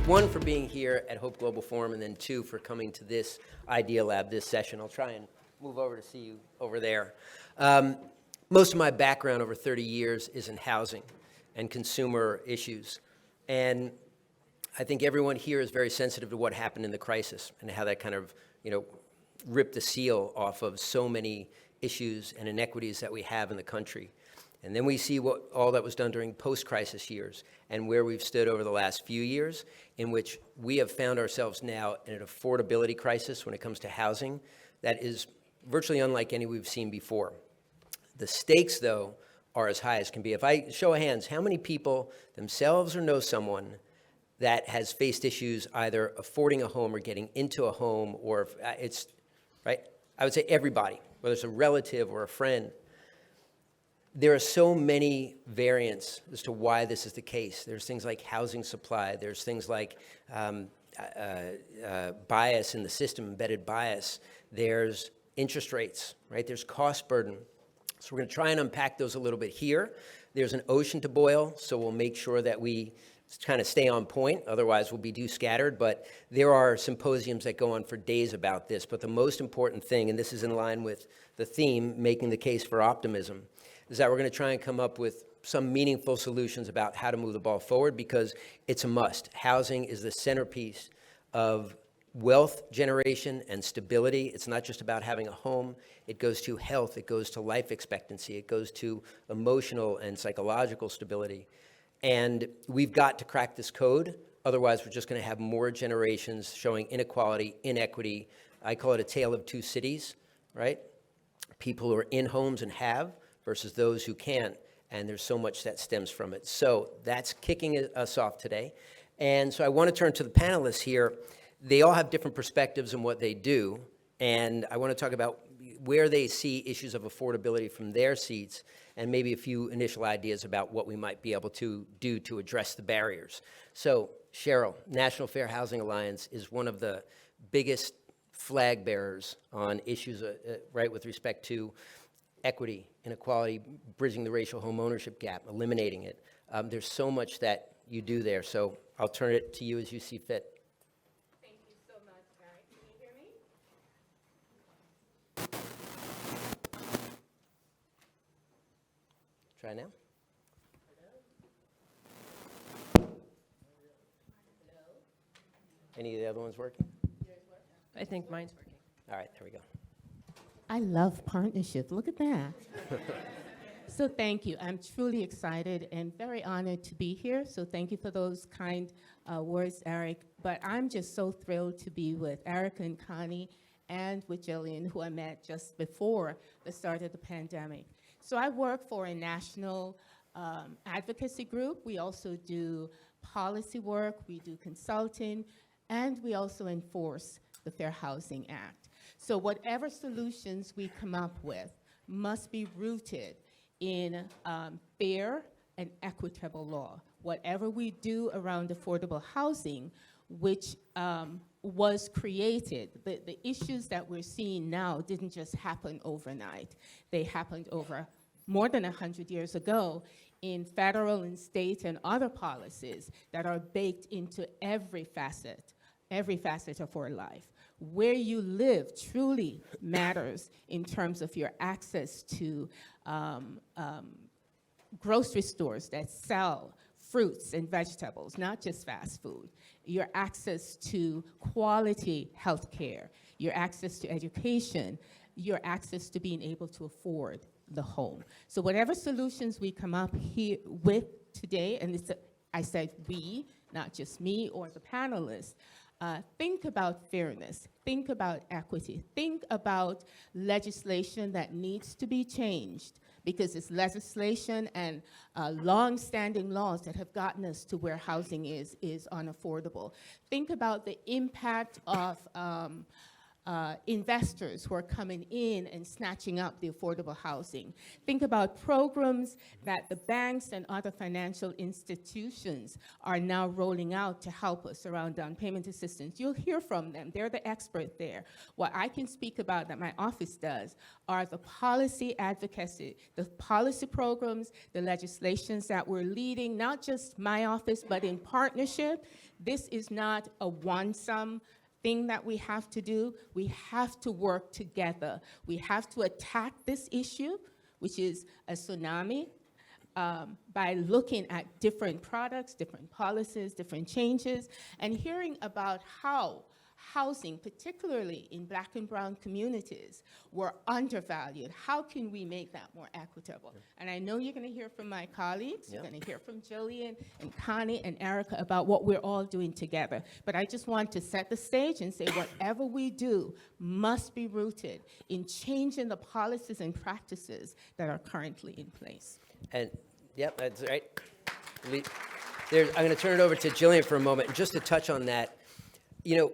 one, for being here at Hope Global Forum, and then two, for coming to this Idea Lab, this session. I'll try and move over to see you over there. Most of my background over 30 years is in housing and consumer issues. And I think everyone here is very sensitive to what happened in the crisis and how that kind of, ripped the seal off of so many issues and inequities that we have in the country. And then we see what all that was done during post-crisis years and where we've stood over the last few years, in which we have found ourselves now in an affordability crisis when it comes to housing that is virtually unlike any we've seen before. The stakes, though, are as high as can be. If I show of hands, how many people themselves or know someone that has faced issues either affording a home or getting into a home, or it's, right? I would say everybody, whether it's a relative or a friend. There are so many variants as to why this is the case. There's things like housing supply. There's things like bias in the system, embedded bias. There's interest rates, right? There's cost burden. So we're going to try and unpack those a little bit here. There's an ocean to boil, so we'll make sure that we kind of stay on point. Otherwise, we'll be too scattered. But there are symposiums that go on for days about this. But the most important thing, and this is in line with the theme, making the case for optimism, is that we're going to try and come up with some meaningful solutions about how to move the ball forward, because it's a must. Housing is the centerpiece of wealth generation and stability. It's not just about having a home. It goes to health. It goes to life expectancy. It goes to emotional and psychological stability. And we've got to crack this code. Otherwise, we're just going to have more generations showing inequality, inequity. I call it a tale of two cities, right? People who are in homes and have versus those who can't. And there's so much that stems from it. So that's kicking us off today. And so I want to turn to the panelists here. They all have different perspectives on what they do. And I want to talk about where they see issues of affordability from their seats, and maybe a few initial ideas about what we might be able to do to address the barriers. So, Cheryl, National Fair Housing Alliance is one of the biggest flag bearers on issues, right, with respect to equity, inequality, bridging the racial home ownership gap, eliminating it. There's so much that you do there, so I'll turn it to you as you see fit. Thank you so much, Gary. Can you hear me? Try now. Hello? Any of the other ones working? I think mine's working. All right, there we go. I love partnership. Look at that. So thank you. I'm truly excited and very honored to be here. So thank you for those kind words, Eric. But I'm just so thrilled to be with Erica and Connie and with Jillian, who I met just before the start of the pandemic. So I work for a national advocacy group. We also do policy work, we do consulting, and we also enforce the Fair Housing Act. So whatever solutions we come up with must be rooted in fair and equitable law. Whatever we do around affordable housing, which was created, the issues that we're seeing now didn't just happen overnight. They happened over more than 100 years ago in federal and state and other policies that are baked into every facet of our life. Where you live truly matters in terms of your access to grocery stores that sell fruits and vegetables, not just fast food. Your access to quality health care, your access to education, your access to being able to afford the home. So whatever solutions we come up here with today, and I said we, not just me or the panelists, think about fairness, think about equity, think about legislation that needs to be changed, because it's legislation and long-standing laws that have gotten us to where housing is unaffordable. Think about the impact of investors who are coming in and snatching up the affordable housing. Think about programs that the banks and other financial institutions are now rolling out to help us around down payment assistance. You'll hear from them. They're the expert there. What I can speak about that my office does are the policy advocacy, the policy programs, the legislations that we're leading, not just my office, but in partnership. This is not a one-sum thing that we have to do. We have to work together. We have to attack this issue, which is a tsunami, by looking at different products, different policies, different changes, and hearing about how housing, particularly in Black and brown communities, were undervalued. How can we make that more equitable? And I know you're going to hear from my colleagues. You're going to hear from Jillian and Connie and Erica about what we're all doing together. But I just want to set the stage and say whatever we do must be rooted in changing the policies and practices that are currently in place. And, yep, that's right. I'm going to turn it over to Jillian for a moment. And just to touch on that, you know,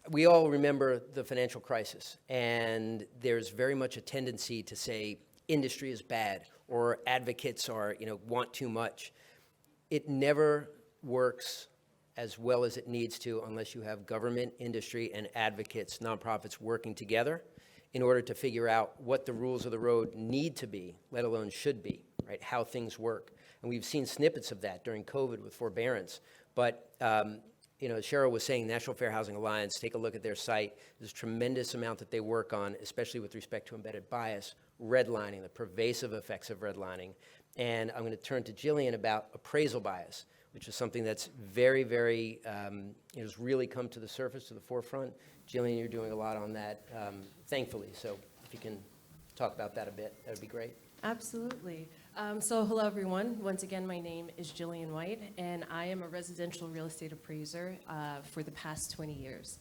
we all remember the financial crisis, and there's very much a tendency to say industry is bad or advocates are, want too much. It never works as well as it needs to unless you have government, industry, and advocates, nonprofits working together in order to figure out what the rules of the road need to be, let alone should be, right? How things work. And we've seen snippets of that during COVID with forbearance. But as Cheryl was saying, National Fair Housing Alliance, take a look at their site. There's a tremendous amount that they work on, especially with respect to embedded bias, redlining, the pervasive effects of redlining. And I'm going to turn to Jillian about appraisal bias, which is something that's very, very, has really come to the surface, to the forefront. Jillian, you're doing a lot on that, thankfully. So if you can talk about that a bit, that would be great. Absolutely. So hello, everyone. Once again, my name is Jillian White, and I am a residential real estate appraiser for the past 20 years.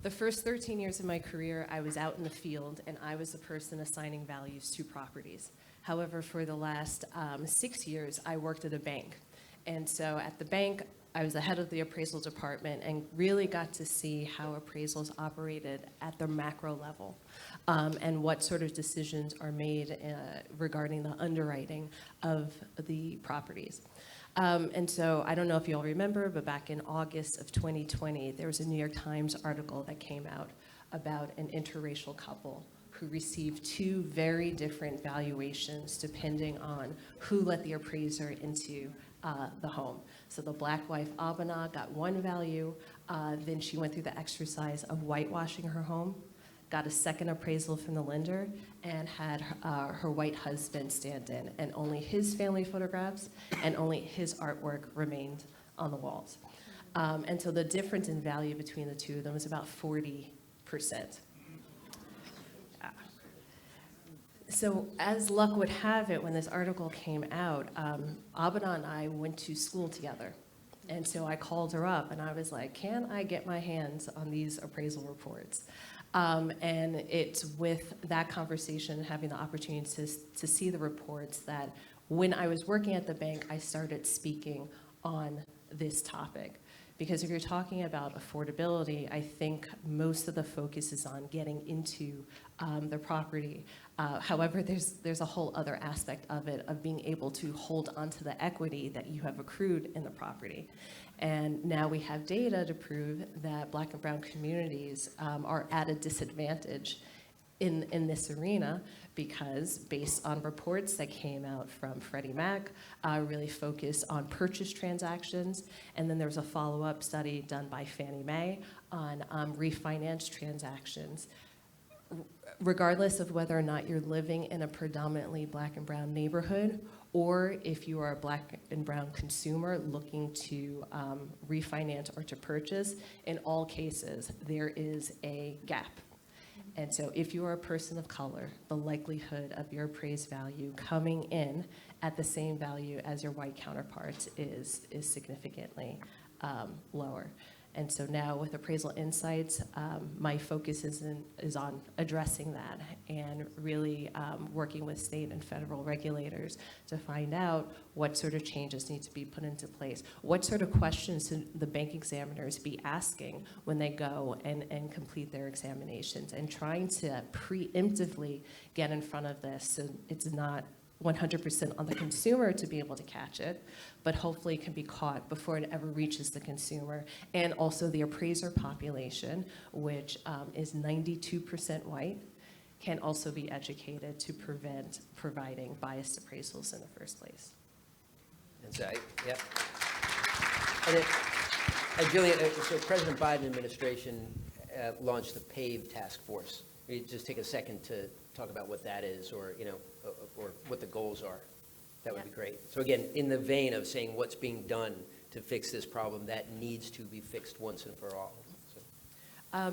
The first 13 years of my career, I was out in the field, and I was the person assigning values to properties. However, for the last 6 years, I worked at a bank. And so at the bank, I was the head of the appraisal department and really got to see how appraisals operated at the macro level. And what sort of decisions are made regarding the underwriting of the properties. And so I don't know if you all remember, but back in August of 2020, there was a New York Times article that came out about an interracial couple who received two very different valuations depending on who let the appraiser into the home. So the black wife, Abana, got one value. Then she went through the exercise of whitewashing her home, got a second appraisal from the lender, and had her white husband stand in. And only his family photographs and only his artwork remained on the walls. And so the difference in value between the two of them was about 40%. So as luck would have it, when this article came out, Abana and I went to school together. And so I called her up and I was like, can I get my hands on these appraisal reports? And it's with that conversation, having the opportunity to see the reports, that when I was working at the bank, I started speaking on this topic. Because if you're talking about affordability, I think most of the focus is on getting into the property. However, there's a whole other aspect of it, of being able to hold onto the equity that you have accrued in the property. And now we have data to prove that Black and brown communities are at a disadvantage in this arena, because based on reports that came out from Freddie Mac, really focused on purchase transactions, and then there was a follow-up study done by Fannie Mae on refinance transactions. Regardless of whether or not you're living in a predominantly Black and brown neighborhood, or if you are a Black and brown consumer looking to refinance or to purchase, in all cases, there is a gap. And so if you are a person of color, the likelihood of your appraised value coming in at the same value as your white counterparts is significantly lower. And so now with Appraisal Insights, my focus is on addressing that and really working with state and federal regulators to find out what sort of changes need to be put into place. What sort of questions should the bank examiners be asking when they go and complete their examinations, and trying to preemptively get in front of this so it's not 100% on the consumer to be able to catch it, but hopefully can be caught before it ever reaches the consumer. And also the appraiser population, which is 92% white, can also be educated to prevent providing biased appraisals in the first place. And so, yeah. And Julian, so President Biden administration launched the PAVE task force. Will you just take a second to talk about what that is, or, or what the goals are? That would be great. So again, in the vein of saying what's being done to fix this problem that needs to be fixed once and for all.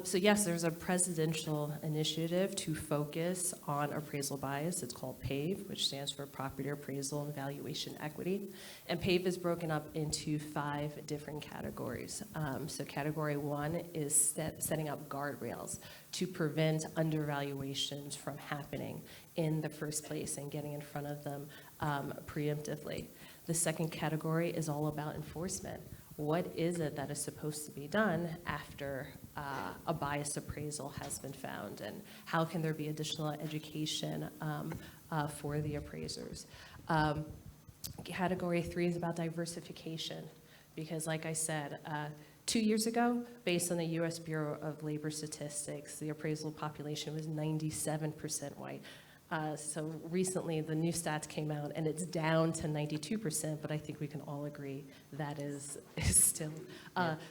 So yes, there's a presidential initiative to focus on appraisal bias. It's called PAVE, which stands for Property Appraisal and Valuation Equity. And PAVE is broken up into 5 different categories. So category 1 is setting up guardrails to prevent undervaluations from happening in the first place and getting in front of them preemptively. The second category is all about enforcement. What is it that is supposed to be done after a biased appraisal has been found, and how can there be additional education for the appraisers? Category 3 is about diversification, because like I said, 2 years ago, based on the U.S. Bureau of Labor Statistics, the appraisal population was 97% white. So recently, the new stats came out, and it's down to 92%, but I think we can all agree that is still,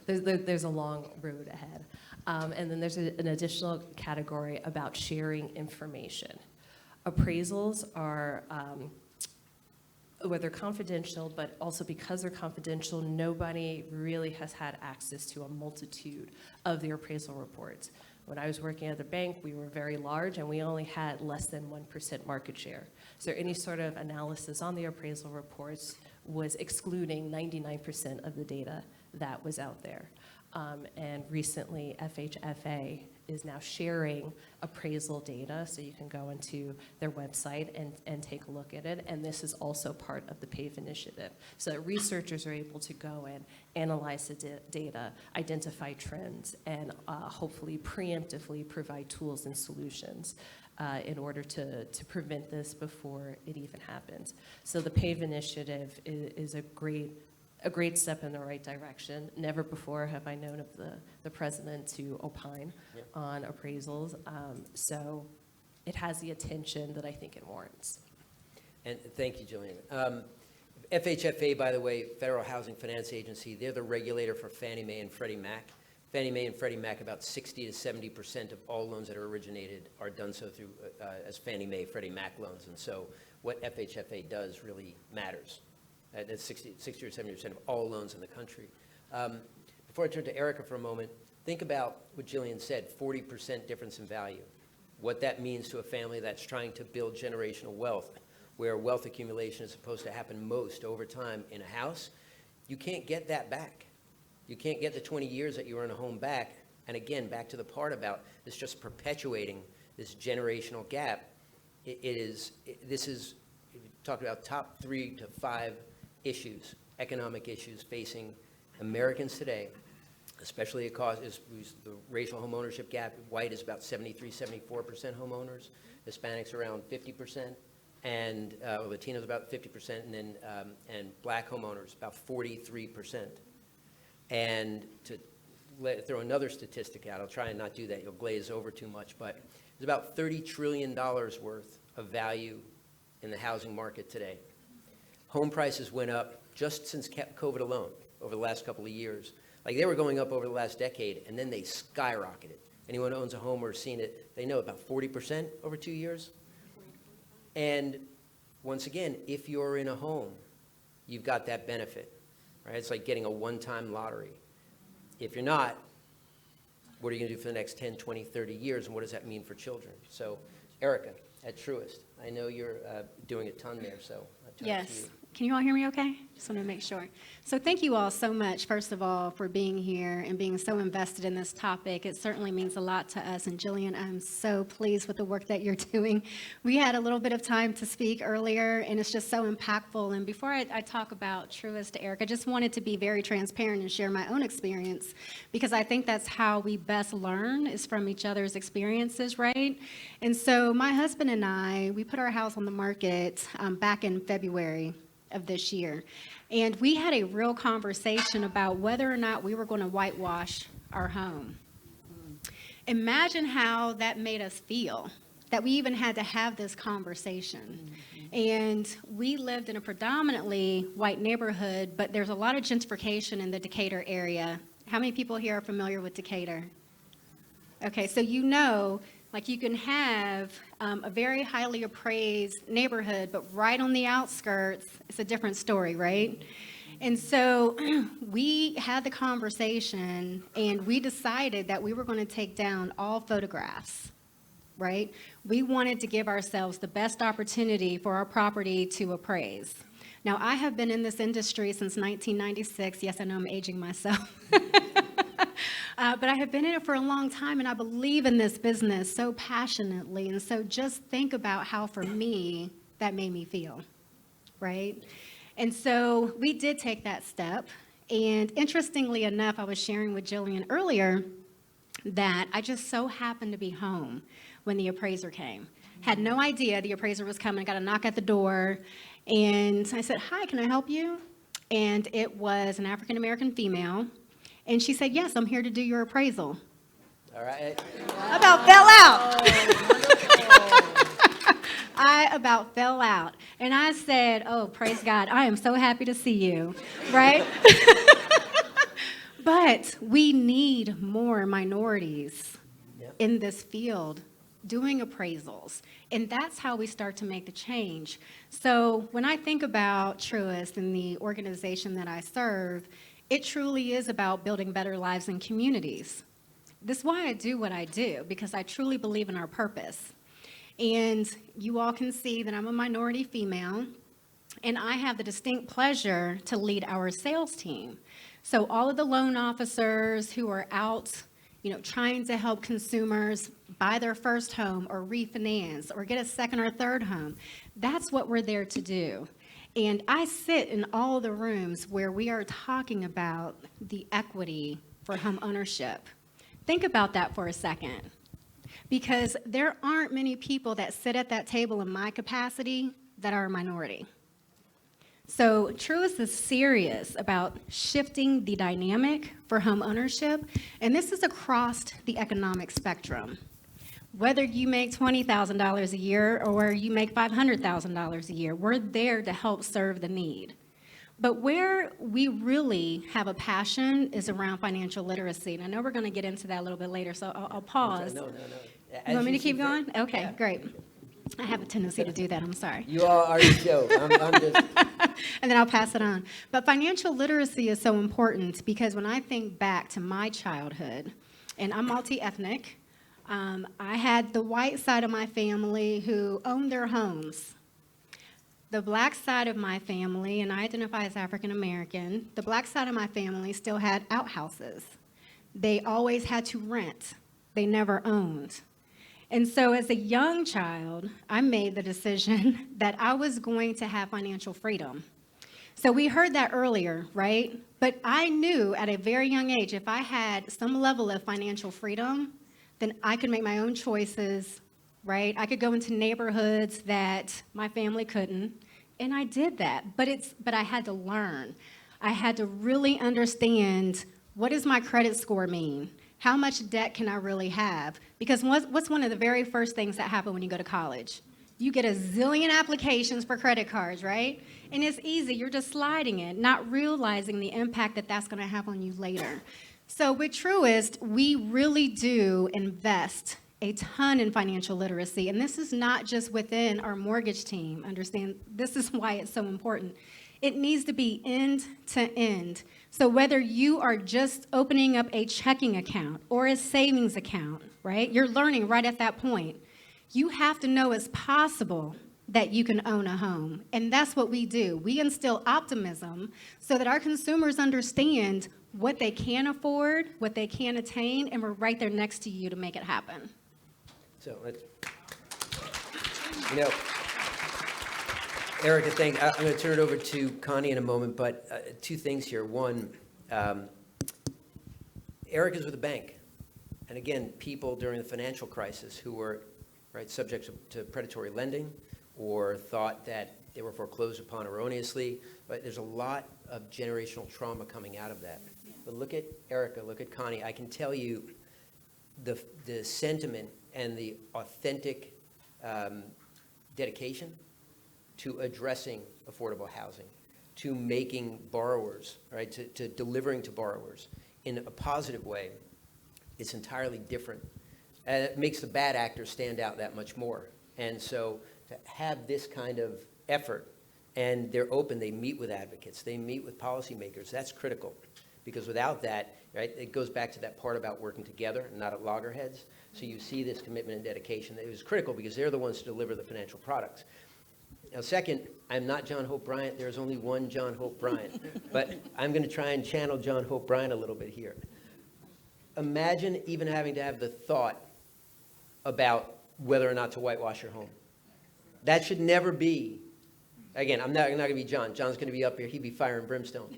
there's a long road ahead. And then there's an additional category about sharing information. Appraisals are, they're confidential, but also because they're confidential, nobody really has had access to a multitude of the appraisal reports. When I was working at the bank, we were very large, and we only had less than 1% market share. So any sort of analysis on the appraisal reports was excluding 99% of the data that was out there. And recently, FHFA is now sharing appraisal data, so you can go into their website and take a look at it. And this is also part of the PAVE initiative, so that researchers are able to go and analyze the data, identify trends, and hopefully preemptively provide tools and solutions in order to prevent this before it even happens. So the PAVE initiative is a great step in the right direction. Never before have I known of the president to opine on appraisals. So it has the attention that I think it warrants. And thank you, Jillian. FHFA, by the way, Federal Housing Finance Agency, they're the regulator for Fannie Mae and Freddie Mac. Fannie Mae and Freddie Mac, about 60 to 70% of all loans that are originated are done so through as Fannie Mae, Freddie Mac loans. And so what FHFA does really matters. That's 60 or 70% of all loans in the country. Before I turn to Erica for a moment, think about what Jillian said, 40% difference in value. What that means to a family that's trying to build generational wealth, where wealth accumulation is supposed to happen most over time in a house. You can't get that back. You can't get the 20 years that you were in a home back. And again, back to the part about this just perpetuating this generational gap. This is, talk about top 3 to 5 issues, economic issues facing Americans today, especially the racial home ownership gap. White is about 73, 74% homeowners. Hispanics around 50%, and Latinos about 50%, and then and black homeowners about 43%. And to throw another statistic out, I'll try and not do that, you'll glaze over too much, but there's about $30 trillion worth of value in the housing market today. Home prices went up just since COVID alone over the last couple of years. Like, they were going up over the last decade, and then they skyrocketed. Anyone who owns a home or has seen it, they know about 40% over 2 years. And once again, if you're in a home, you've got that benefit, right? It's like getting a one-time lottery. If you're not, what are you going to do for the next 10, 20, 30 years, and what does that mean for children? So, Erica, at Truist, I know you're doing a ton there, so I'll turn it to you. Yes, Can you all hear me okay? Just want to make sure. So thank you all so much, first of all, for being here and being so invested in this topic. It certainly means a lot to us. And Jillian, I'm so pleased with the work that you're doing. We had a little bit of time to speak earlier, and it's just so impactful. And before I talk about Truist, Eric, I just wanted to be very transparent and share my own experience, because I think that's how we best learn, is from each other's experiences, right? And so my husband and I, we put our house on the market back in February of this year. And we had a real conversation about whether or not we were going to whitewash our home. Imagine how that made us feel, that we even had to have this conversation. And we lived in a predominantly white neighborhood, but there's a lot of gentrification in the Decatur area. How many people here are familiar with Decatur? Okay, so you know, like you can have a very highly appraised neighborhood, but right on the outskirts, it's a different story, right? And so we had the conversation, and we decided that we were going to take down all photographs, right? We wanted to give ourselves the best opportunity for our property to appraise. Now, I have been in this industry since 1996. Yes, I know I'm aging myself. But I have been in it for a long time, and I believe in this business so passionately. And so just think about how, for me, that made me feel, right? And so we did take that step. And interestingly enough, I was sharing with Jillian earlier that I just so happened to be home when the appraiser came. Had no idea the appraiser was coming. I got a knock at the door, and I said, "Hi, can I help you?" And it was an African-American female. And she said, "Yes, I'm here to do your appraisal." All right. I about fell out. I about fell out. And I said, "Oh, praise God, I am so happy to see you," right? But we need more minorities in this field doing appraisals. And that's how we start to make the change. So when I think about Truist and the organization that I serve, it truly is about building better lives in communities. This is why I do what I do, because I truly believe in our purpose. And you all can see that I'm a minority female, and I have the distinct pleasure to lead our sales team. So all of the loan officers who are out, trying to help consumers buy their first home or refinance or get a second or third home, that's what we're there to do. And I sit in all the rooms where we are talking about the equity for home ownership. Think about that for a second, because there aren't many people that sit at that table in my capacity that are a minority. So Truist is serious about shifting the dynamic for home ownership, and this is across the economic spectrum. Whether you make $20,000 a year or you make $500,000 a year, we're there to help serve the need. But where we really have a passion is around financial literacy. And I know we're going to get into that a little bit later, so I'll pause. No. You want me to keep going? Okay, great. I have a tendency to do that, I'm sorry. You all are the joke. I'm just... And then I'll pass it on. But financial literacy is so important, because when I think back to my childhood, and I'm multi-ethnic, I had the white side of my family who owned their homes. The black side of my family, and I identify as African American, the black side of my family still had outhouses. They always had to rent. They never owned. And so as a young child, I made the decision that I was going to have financial freedom. So we heard that earlier, right? But I knew at a very young age, if I had some level of financial freedom, then I could make my own choices, right? I could go into neighborhoods that my family couldn't, and I did that. But I had to learn. I had to really understand, what does my credit score mean? How much debt can I really have? Because what's one of the very first things that happen when you go to college? You get a zillion applications for credit cards, right? And it's easy. You're just sliding it, not realizing the impact that that's going to have on you later. So with Truist, we really do invest a ton in financial literacy. And this is not just within our mortgage team. Understand, this is why it's so important. It needs to be end to end. So whether you are just opening up a checking account or a savings account, right? You're learning right at that point. You have to know it's possible that you can own a home. And that's what we do. We instill optimism so that our consumers understand what they can afford, what they can attain, and we're right there next to you to make it happen. So, you know, Erica, I'm going to turn it over to Connie in a moment, but two things here. One, Erica's with a bank. And again, people during the financial crisis who were subject to predatory lending or thought that they were foreclosed upon erroneously, but there's a lot of generational trauma coming out of that. But look at Erica, look at Connie. I can tell you the sentiment and the authentic dedication to addressing affordable housing, to making borrowers, to delivering to borrowers in a positive way. It's entirely different. And it makes the bad actors stand out that much more. And so to have this kind of effort, and they're open, they meet with advocates, they meet with policymakers, that's critical. Because without that, it goes back to that part about working together, not at loggerheads. So you see this commitment and dedication. It was critical because they're the ones to deliver the financial products. Now, second, I'm not John Hope Bryant. There's only one John Hope Bryant. But I'm going to try and channel John Hope Bryant a little bit here. Imagine even having to have the thought about whether or not to whitewash your home. That should never be. Again, I'm not going to be John. John's going to be up here. He'd be fire and brimstone.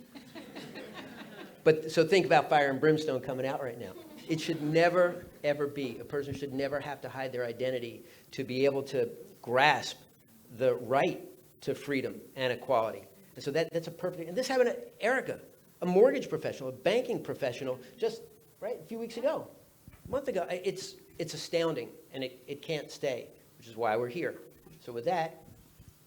But so think about fire and brimstone coming out right now. It should never, ever be. A person should never have to hide their identity to be able to grasp the right to freedom and equality. And so that's a perfect, and this happened to Erica, a mortgage professional, a banking professional, just a few weeks ago, a month ago. It's astounding, and it can't stay, which is why we're here. So with that,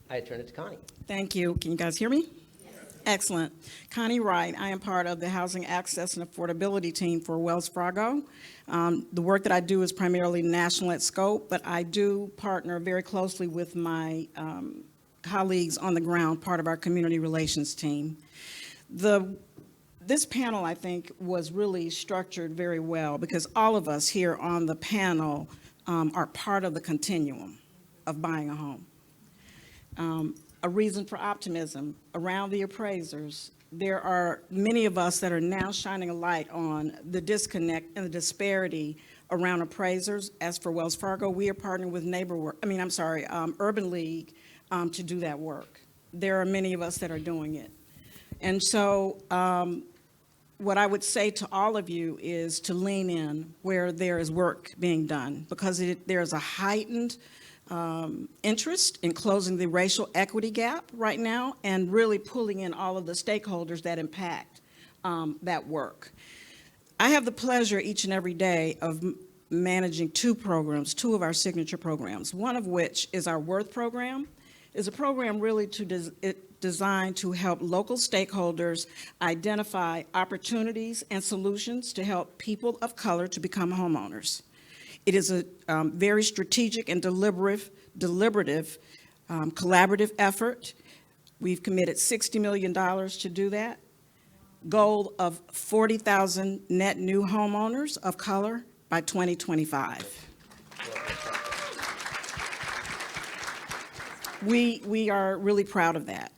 I turn it to Connie. Thank you. Can you guys hear me? Yes. Excellent. Connie Wright. I am part of the Housing Access and Affordability team for Wells Fargo. The work that I do is primarily national at scope, but I do partner very closely with my colleagues on the ground, part of our community relations team. This panel, I think, was really structured very well because all of us here on the panel are part of the continuum of buying a home. A reason for optimism around the appraisers. There are many of us that are now shining a light on the disconnect and the disparity around appraisers. As for Wells Fargo, we are partnering with Urban League to do that work. There are many of us that are doing it. And so what I would say to all of you is to lean in where there is work being done, because there is a heightened interest in closing the racial equity gap right now and really pulling in all of the stakeholders that impact that work. I have the pleasure each and every day of managing two of our signature programs, one of which is our Worth program. It's a program really designed to help local stakeholders identify opportunities and solutions to help people of color to become homeowners. It is a very strategic and deliberative collaborative effort. We've committed $60 million to do that. Goal of 40,000 net new homeowners of color by 2025. We are really proud of that.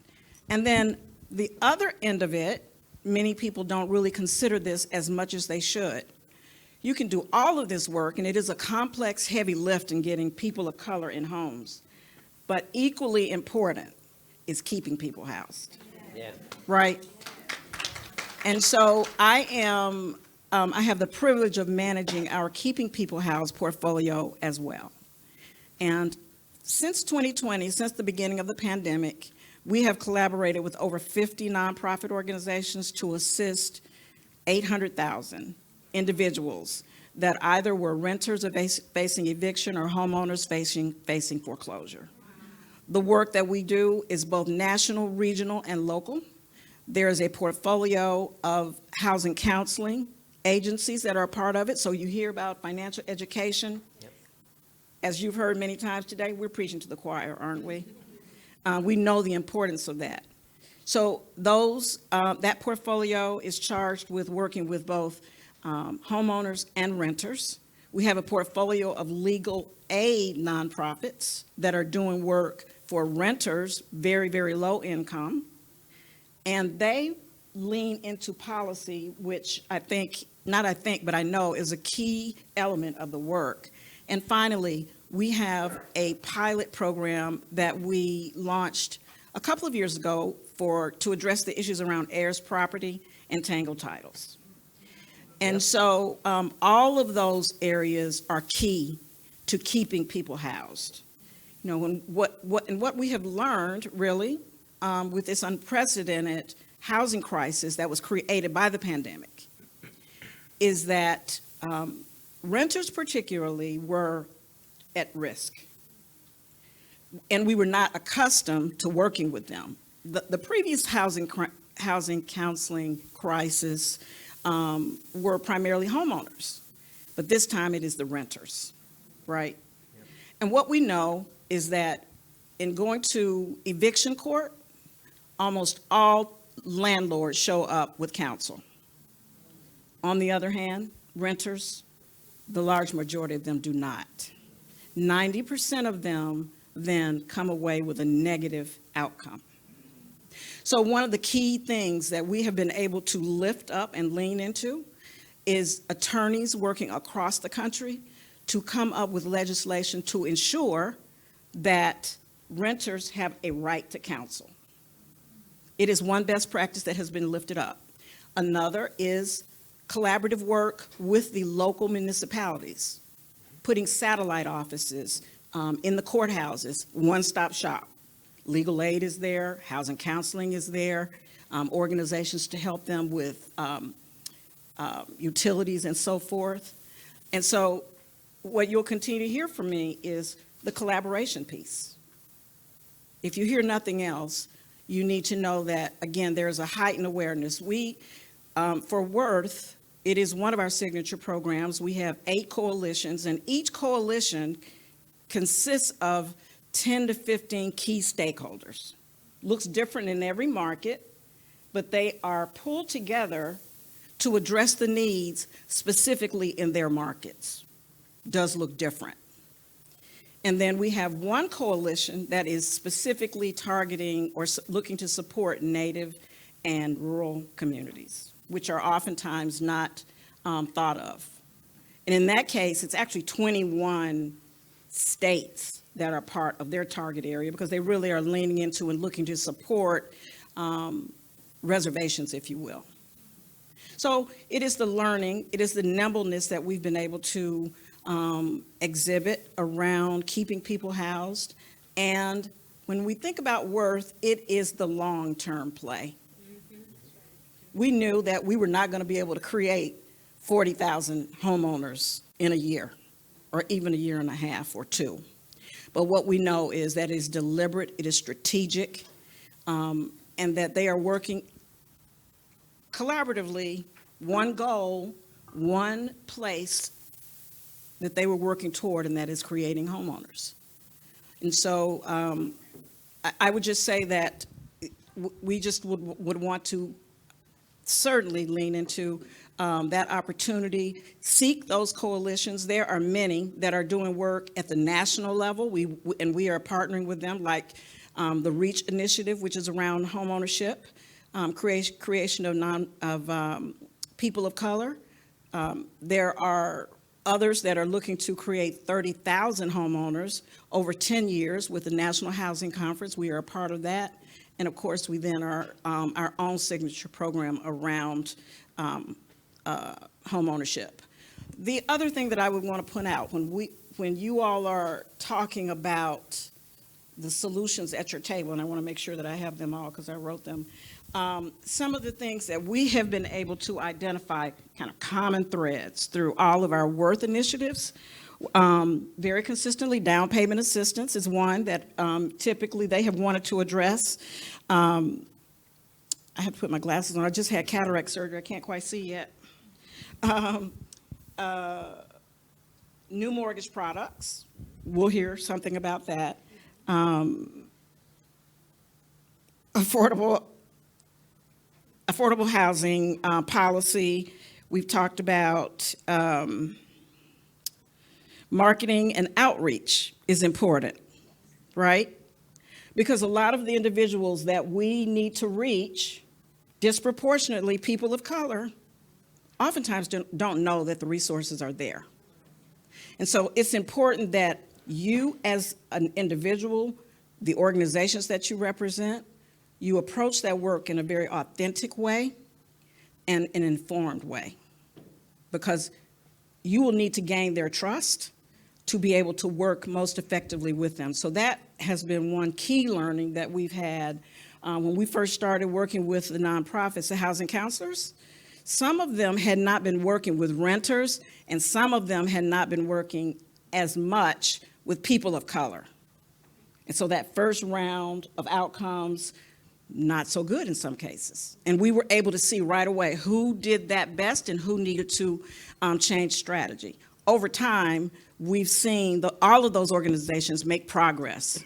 And then the other end of it, many people don't really consider this as much as they should. You can do all of this work, and it is a complex, heavy lift in getting people of color in homes. But equally important is keeping people housed. Yeah. Right? And so I have the privilege of managing our Keeping People Housed portfolio as well. And since 2020, since the beginning of the pandemic, we have collaborated with over 50 nonprofit organizations to assist 800,000 individuals that either were renters facing eviction or homeowners facing foreclosure. The work that we do is both national, regional, and local. There is a portfolio of housing counseling agencies that are a part of it. So you hear about financial education. Yep. As you've heard many times today, we're preaching to the choir, aren't we? We know the importance of that. So that portfolio is charged with working with both homeowners and renters. We have a portfolio of legal aid nonprofits that are doing work for renters, very, very low income. And they lean into policy, which but I know is a key element of the work. And finally, we have a pilot program that we launched a couple of years ago to address the issues around heirs property and tangled titles. And so all of those areas are key to keeping people housed. You know, what we have learned really with this unprecedented housing crisis that was created by the pandemic is that renters particularly were at risk. And we were not accustomed to working with them. The previous housing counseling crisis were primarily homeowners, but this time it is the renters, right? Yep. And what we know is that in going to eviction court, almost all landlords show up with counsel. On the other hand, renters, the large majority of them do not. 90% of them then come away with a negative outcome. So one of the key things that we have been able to lift up and lean into is attorneys working across the country to come up with legislation to ensure that renters have a right to counsel. It is one best practice that has been lifted up. Another is collaborative work with the local municipalities, putting satellite offices in the courthouses, one-stop shop. Legal aid is there, housing counseling is there, organizations to help them with utilities and so forth. And so what you'll continue to hear from me is the collaboration piece. If you hear nothing else, you need to know that, again, there's a heightened awareness. We, for Worth, it is one of our signature programs. We have 8 coalitions, and each coalition consists of 10 to 15 key stakeholders. Looks different in every market, but they are pulled together to address the needs specifically in their markets. Does look different. And then we have one coalition that is specifically targeting or looking to support Native and rural communities, which are oftentimes not thought of. And in that case, it's actually 21 states that are part of their target area because they really are leaning into and looking to support reservations, if you will. So it is the learning, it is the nimbleness that we've been able to exhibit around keeping people housed. And when we think about Worth, it is the long-term play. We knew that we were not going to be able to create 40,000 homeowners in a year, or even a year and a half or 2. But what we know is that it is deliberate, it is strategic, and that they are working collaboratively, one goal, one place that they were working toward, and that is creating homeowners. And so I would just say that we just would want to certainly lean into that opportunity, seek those coalitions. There are many that are doing work at the national level, and we are partnering with them, like the REACH initiative, which is around homeownership, creation of people of color. There are others that are looking to create 30,000 homeowners over 10 years with the National Housing Conference. We are a part of that. And of course, we then are our own signature program around homeownership. The other thing that I would want to point out, when you all are talking about the solutions at your table, and I want to make sure that I have them all because I wrote them, some of the things that we have been able to identify kind of common threads through all of our Worth initiatives, very consistently, down payment assistance is one that typically they have wanted to address. I have to put my glasses on. I just had cataract surgery. I can't quite see yet. New mortgage products. We'll hear something about that. Affordable housing policy. We've talked about marketing and outreach is important, right? Because a lot of the individuals that we need to reach, disproportionately people of color, oftentimes don't know that the resources are there. And so it's important that you as an individual, the organizations that you represent, you approach that work in a very authentic way and an informed way, because you will need to gain their trust to be able to work most effectively with them. So that has been one key learning that we've had when we first started working with the nonprofits, the housing counselors. Some of them had not been working with renters, and some of them had not been working as much with people of color. And so that first round of outcomes, not so good in some cases. And we were able to see right away who did that best and who needed to change strategy. Over time, we've seen all of those organizations make progress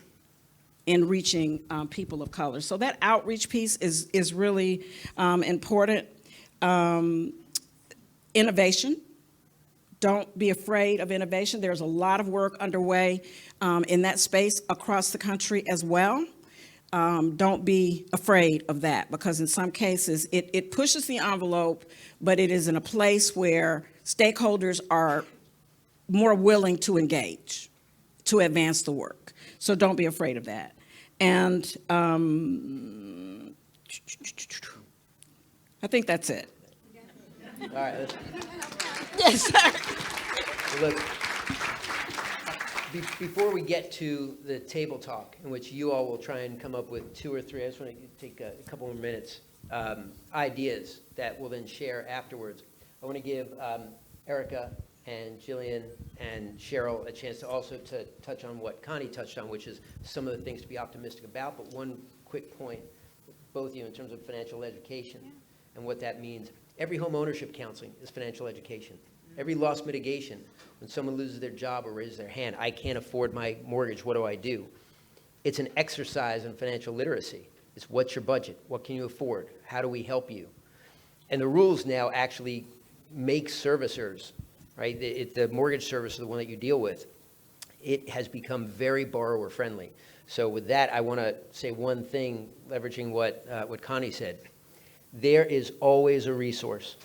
in reaching people of color. So that outreach piece is really important. Innovation. Don't be afraid of innovation. There's a lot of work underway in that space across the country as well. Don't be afraid of that, because in some cases it pushes the envelope, but it is in a place where stakeholders are more willing to engage, to advance the work. So don't be afraid of that. And I think that's it. All right, Yes, sir. look, before we get to the table talk, in which you all will try and come up with 2 or 3, I just want to take a couple more minutes, ideas that we'll then share afterwards. I want to give Erica and Jillian and Cheryl a chance to also touch on what Connie touched on, which is some of the things to be optimistic about. But one quick point, both of you, in terms of financial education and what that means. Every home ownership counseling is financial education. Every loss mitigation, when someone loses their job or raises their hand, I can't afford my mortgage, what do I do? It's an exercise in financial literacy. It's what's your budget? What can you afford? How do we help you? And the rules now actually make servicers, right? The mortgage servicer, the one that you deal with, it has become very borrower friendly. So with that, I want to say one thing, leveraging what Connie said. There is always a resource.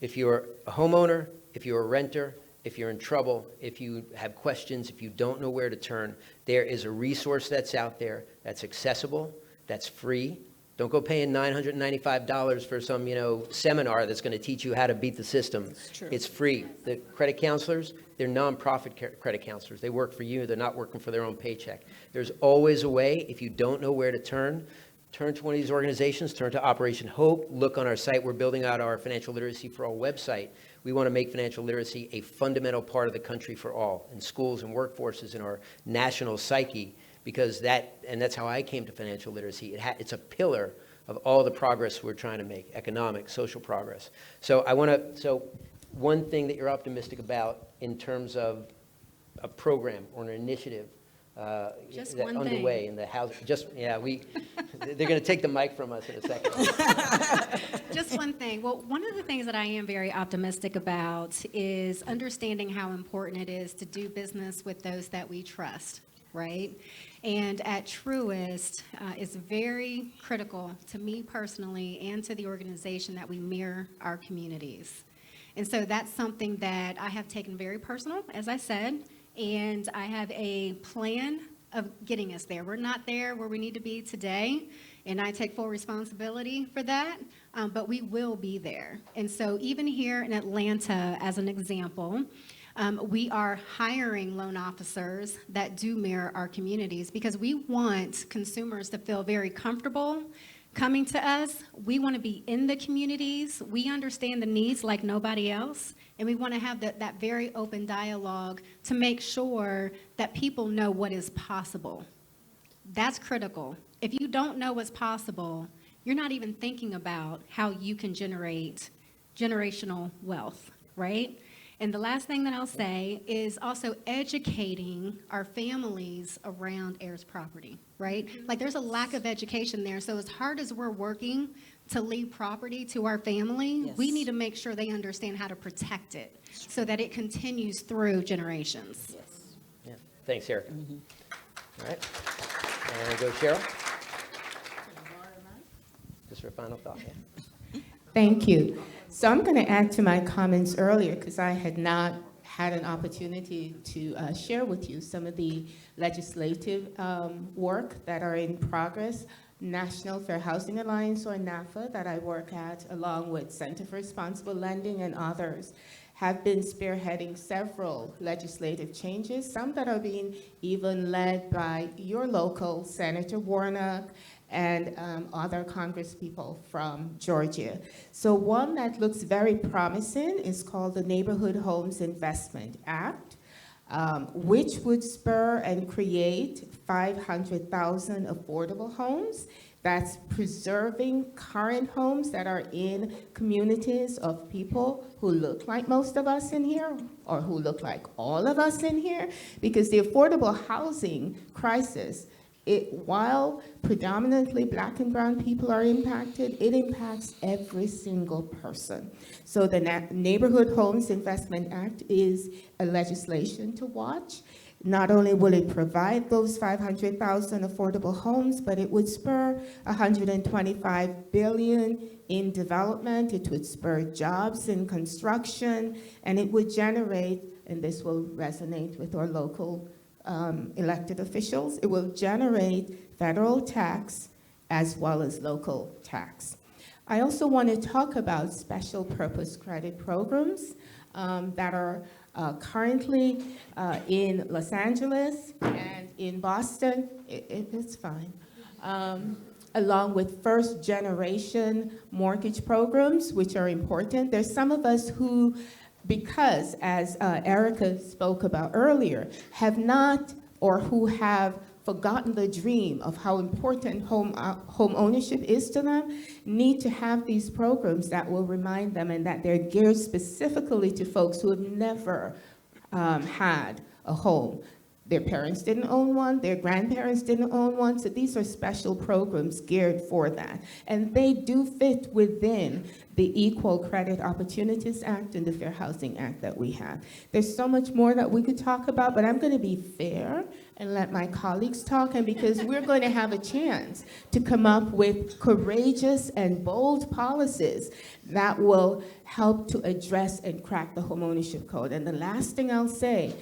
If you're a homeowner, if you're a renter, if you're in trouble, if you have questions, if you don't know where to turn, there is a resource that's out there, that's accessible, that's free. Don't go paying $995 for some, seminar that's going to teach you how to beat the system. It's free. The credit counselors, they're nonprofit credit counselors. They work for you. They're not working for their own paycheck. There's always a way. If you don't know where to turn to one of these organizations, turn to Operation Hope. Look on our site. We're building out our Financial Literacy for All website. We want to make financial literacy a fundamental part of the country for all, in schools and workforces, in our national psyche, because that's how I came to financial literacy. It's a pillar of all the progress we're trying to make, economic, social progress. So one thing that you're optimistic about in terms of a program or an initiative Just that one underway thing. in the house. They're going to take the mic from us in a second. Just one thing. Well, one of the things that I am very optimistic about is understanding how important it is to do business with those that we trust, right? And at Truist, it's very critical to me personally and to the organization that we mirror our communities. And so that's something that I have taken very personal, as I said, and I have a plan of getting us there. We're not there where we need to be today, and I take full responsibility for that, but we will be there. And so even here in Atlanta, as an example, we are hiring loan officers that do mirror our communities, because we want consumers to feel very comfortable coming to us. We want to be in the communities. We understand the needs like nobody else, and we want to have that very open dialogue to make sure that people know what is possible. That's critical. If you don't know what's possible, you're not even thinking about how you can generate generational wealth, right? And the last thing that I'll say is also educating our families around heirs property, right? Like, there's a lack of education there. So as hard as we're working to leave property to our family, we need to make sure they understand how to protect it so that it continues through generations. Yeah. Thanks, Erica. All right. And go Cheryl. Just for a final thought, yeah. Thank you. So I'm going to add to my comments earlier because I had not had an opportunity to share with you some of the legislative work that are in progress. National Fair Housing Alliance, or NAFA, that I work at, along with Center for Responsible Lending and others, have been spearheading several legislative changes, some that are being even led by your local Senator Warnock and other congresspeople from Georgia. So one that looks very promising is called the Neighborhood Homes Investment Act, which would spur and create 500,000 affordable homes. That's preserving current homes that are in communities of people who look like most of us in here, or who look like all of us in here, because the affordable housing crisis, while predominantly Black and brown people are impacted, it impacts every single person. So the Neighborhood Homes Investment Act is a legislation to watch. Not only will it provide those 500,000 affordable homes, but it would spur $125 billion in development. It would spur jobs in construction, and it would generate, and this will resonate with our local elected officials, it will generate federal tax as well as local tax. I also want to talk about special purpose credit programs that are currently in Los Angeles and in Boston. It's fine. Along with first generation mortgage programs, which are important. There's some of us who, because, as Erica spoke about earlier, have not, or who have forgotten the dream of how important home ownership is to them, need to have these programs that will remind them, and that they're geared specifically to folks who have never had a home. Their parents didn't own one, their grandparents didn't own one, so these are special programs geared for that. And they do fit within the Equal Credit Opportunities Act and the Fair Housing Act that we have. There's so much more that we could talk about, but I'm going to be fair and let my colleagues talk, and because we're going to have a chance to come up with courageous and bold policies that will help to address and crack the homeownership code. And the last thing I'll say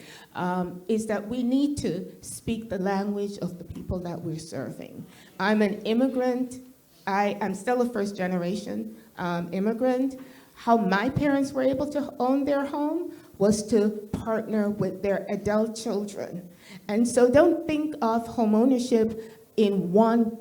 is that we need to speak the language of the people that we're serving. I'm an immigrant. I'm still a first generation immigrant. How my parents were able to own their home was to partner with their adult children. And so don't think of homeownership in one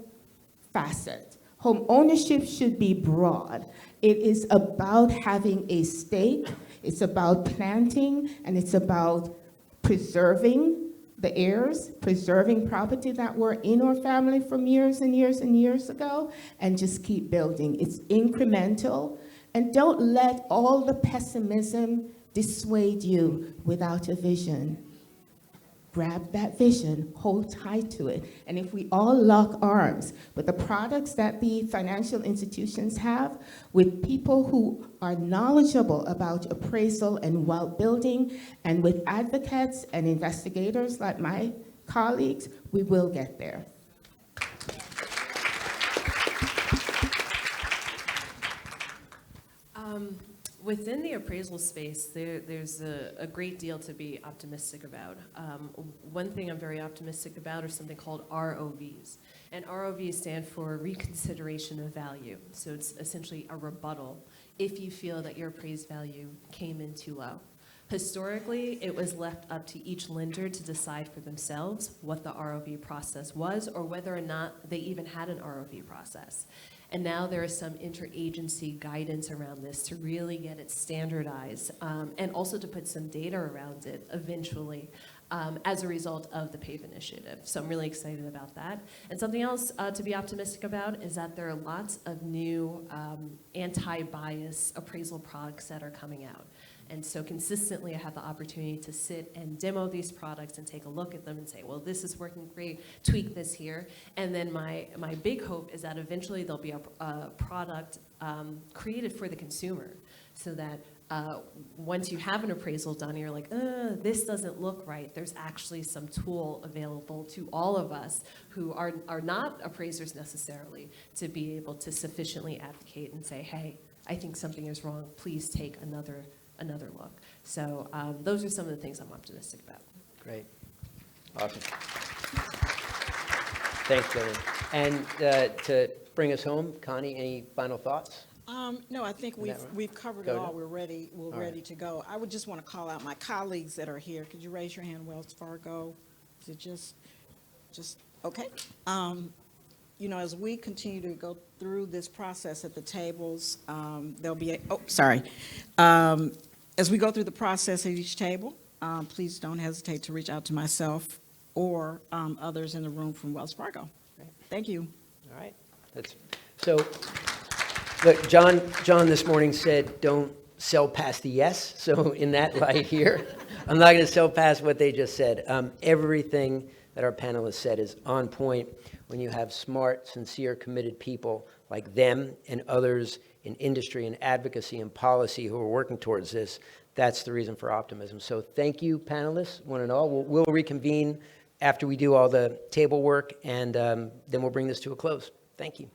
facet. Home ownership should be broad. It is about having a stake, it's about planting, and it's about preserving the heirs, preserving property that were in our family from years and years and years ago, and just keep building. It's incremental, and don't let all the pessimism dissuade you without a vision. Grab that vision, hold tight to it, and if we all lock arms with the products that the financial institutions have, with people who are knowledgeable about appraisal and wealth building, and with advocates and investigators like my colleagues, we will get there. Within the appraisal space, there's a great deal to be optimistic about. One thing I'm very optimistic about are something called ROVs. And ROVs stand for reconsideration of value. So it's essentially a rebuttal if you feel that your appraised value came in too low. Historically, it was left up to each lender to decide for themselves what the ROV process was, or whether or not they even had an ROV process. And now there is some interagency guidance around this to really get it standardized, and also to put some data around it eventually as a result of the PAVE initiative. So I'm really excited about that. And something else to be optimistic about is that there are lots of new anti-bias appraisal products that are coming out. And so consistently I have the opportunity to sit and demo these products and take a look at them and say, well, this is working great, tweak this here. And then my big hope is that eventually there'll be a product created for the consumer, so that once you have an appraisal done, you're like, this doesn't look right. There's actually some tool available to all of us who are not appraisers necessarily to be able to sufficiently advocate and say, hey, I think something is wrong. Please take another look. So those are some of the things I'm optimistic about. Great. Awesome. Thanks, Lillian. And to bring us home, Connie, any final thoughts? No, I think that right? we've covered Go it to- all. We're ready right. ready to go. I would just want to call out my colleagues that are here. Could you raise your hand, Wells Fargo? Is it just, okay? You know, as we continue to go through this process at the tables, there'll be as we go through the process at each table, please don't hesitate to reach out to myself or others in the room from Wells Fargo. Thank you. All right. So, look, John this morning said, don't sell past the yes. So in that light here, I'm not going to sell past what they just said. Everything that our panelists said is on point. When you have smart, sincere, committed people like them and others in industry and advocacy and policy who are working towards this, that's the reason for optimism. So thank you, panelists, one and all. We'll reconvene after we do all the table work, and then we'll bring this to a close. Thank you.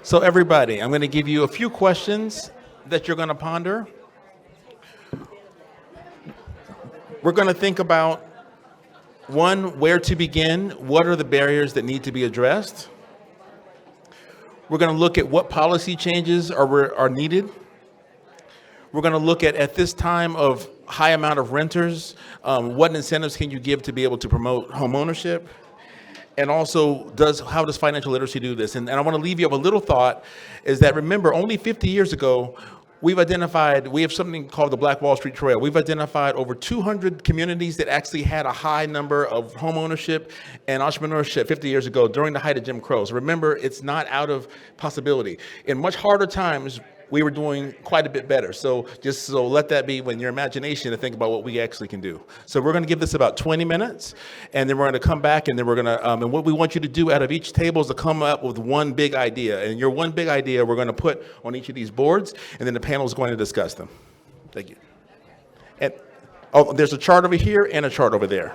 So everybody, I'm going to give you a few questions that you're going to ponder. We're going to think about, one, where to begin. What are the barriers that need to be addressed? We're going to look at what policy changes are needed. We're going to look at this time of high amount of renters, what incentives can you give to be able to promote homeownership? And also, how does financial literacy do this? And I want to leave you with a little thought, is that remember, only 50 years ago, we have something called the Black Wall Street Trail. We've identified over 200 communities that actually had a high number of home ownership and entrepreneurship 50 years ago during the height of Jim Crow. So remember, it's not out of possibility. In much harder times, we were doing quite a bit better. So let that be when your imagination to think about what we actually can do. So we're going to give this about 20 minutes, and then we're going to come back, and then we're going to, and what we want you to do out of each table is to come up with one big idea. And your one big idea we're going to put on each of these boards, and then the panel is going to discuss them. Thank you. And there's a chart over here and a chart over there.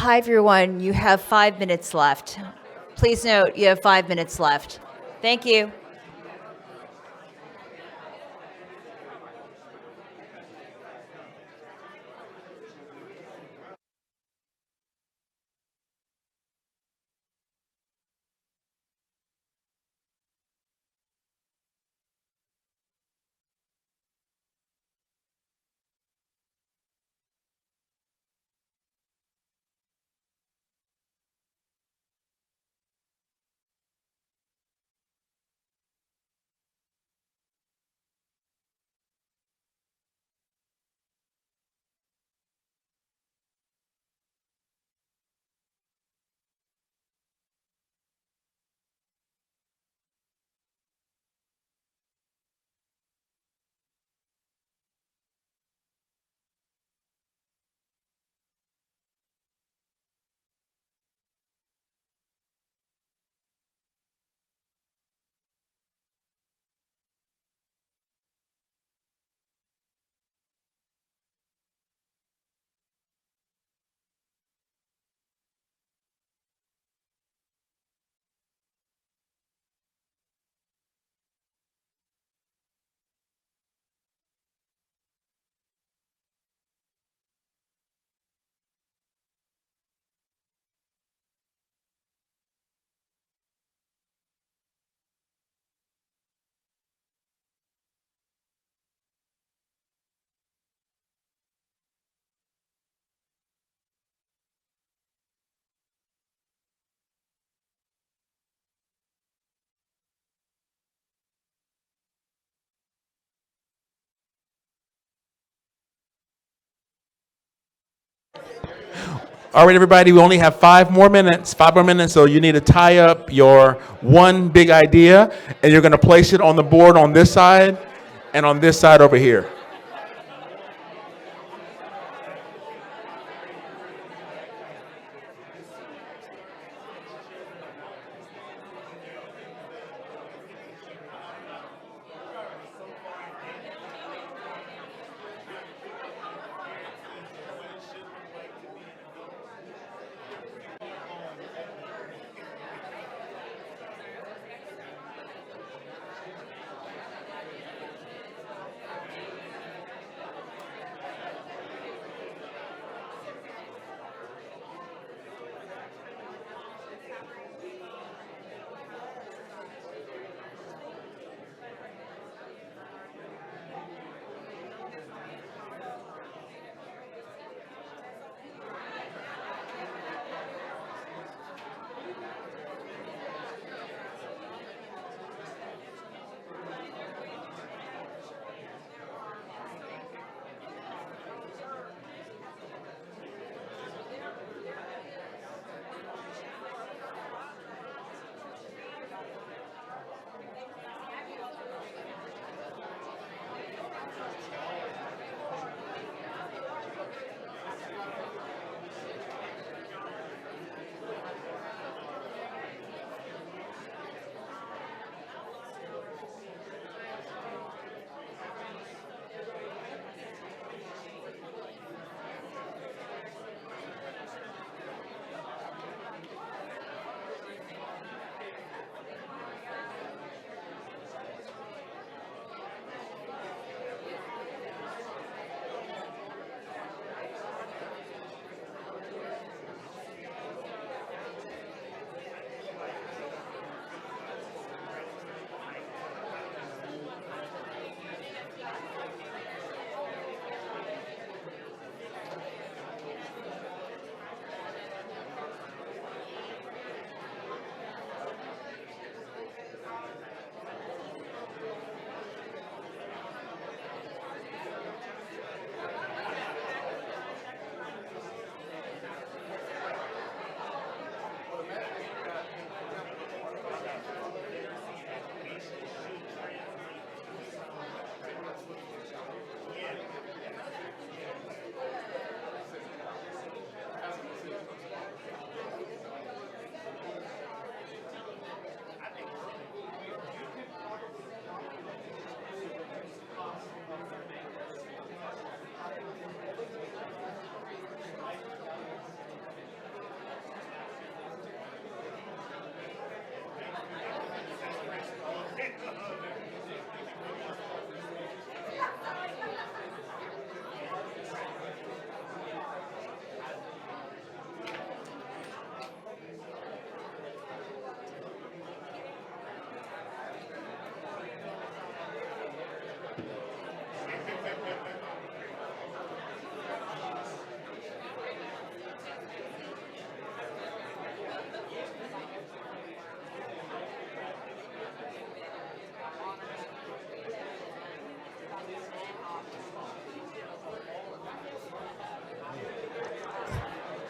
Hi, everyone. You have 5 minutes left. Please note, you have 5 minutes left. Thank you. All right, everybody, we only have 5 more minutes, so you need to tie up your one big idea, and you're going to place it on the board on this side and on this side over here.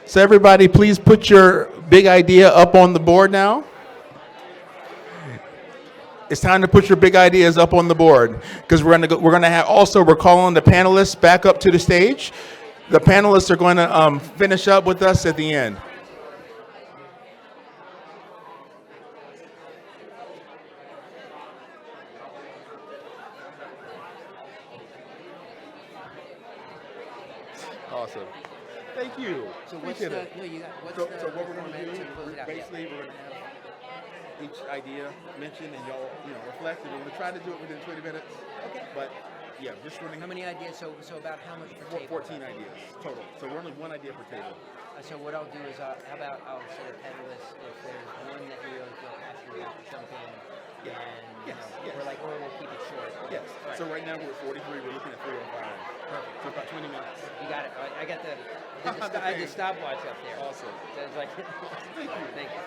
So everybody, please put your big idea up on the board now. It's time to put your big ideas up on the board because we're gonna have also we're calling the panelists back up to the stage. The panelists are going to finish up with us at the end. Awesome. Thank you. So what's Appreciate the, it. no, you got, what's So the what we're going format to do, close it out? basically, we're going to have each idea mentioned, and y'all, reflect. And we're going to try to do it within 20 minutes. Okay. But yeah, just running. How many ideas? So about how much per table? 14 ideas total. So we're only one idea per table. So what I'll do is, how about I'll say the panelists, if there's one that we really feel passionate about, jump in, Yeah. and Yes, yes. or we'll keep it short. Yes. All right. So right now we're at 43. We're looking at 305. Perfect. So about 20 minutes. You got it. I got I had the stopwatch up there. Awesome. So it's like, Thank you. thank you.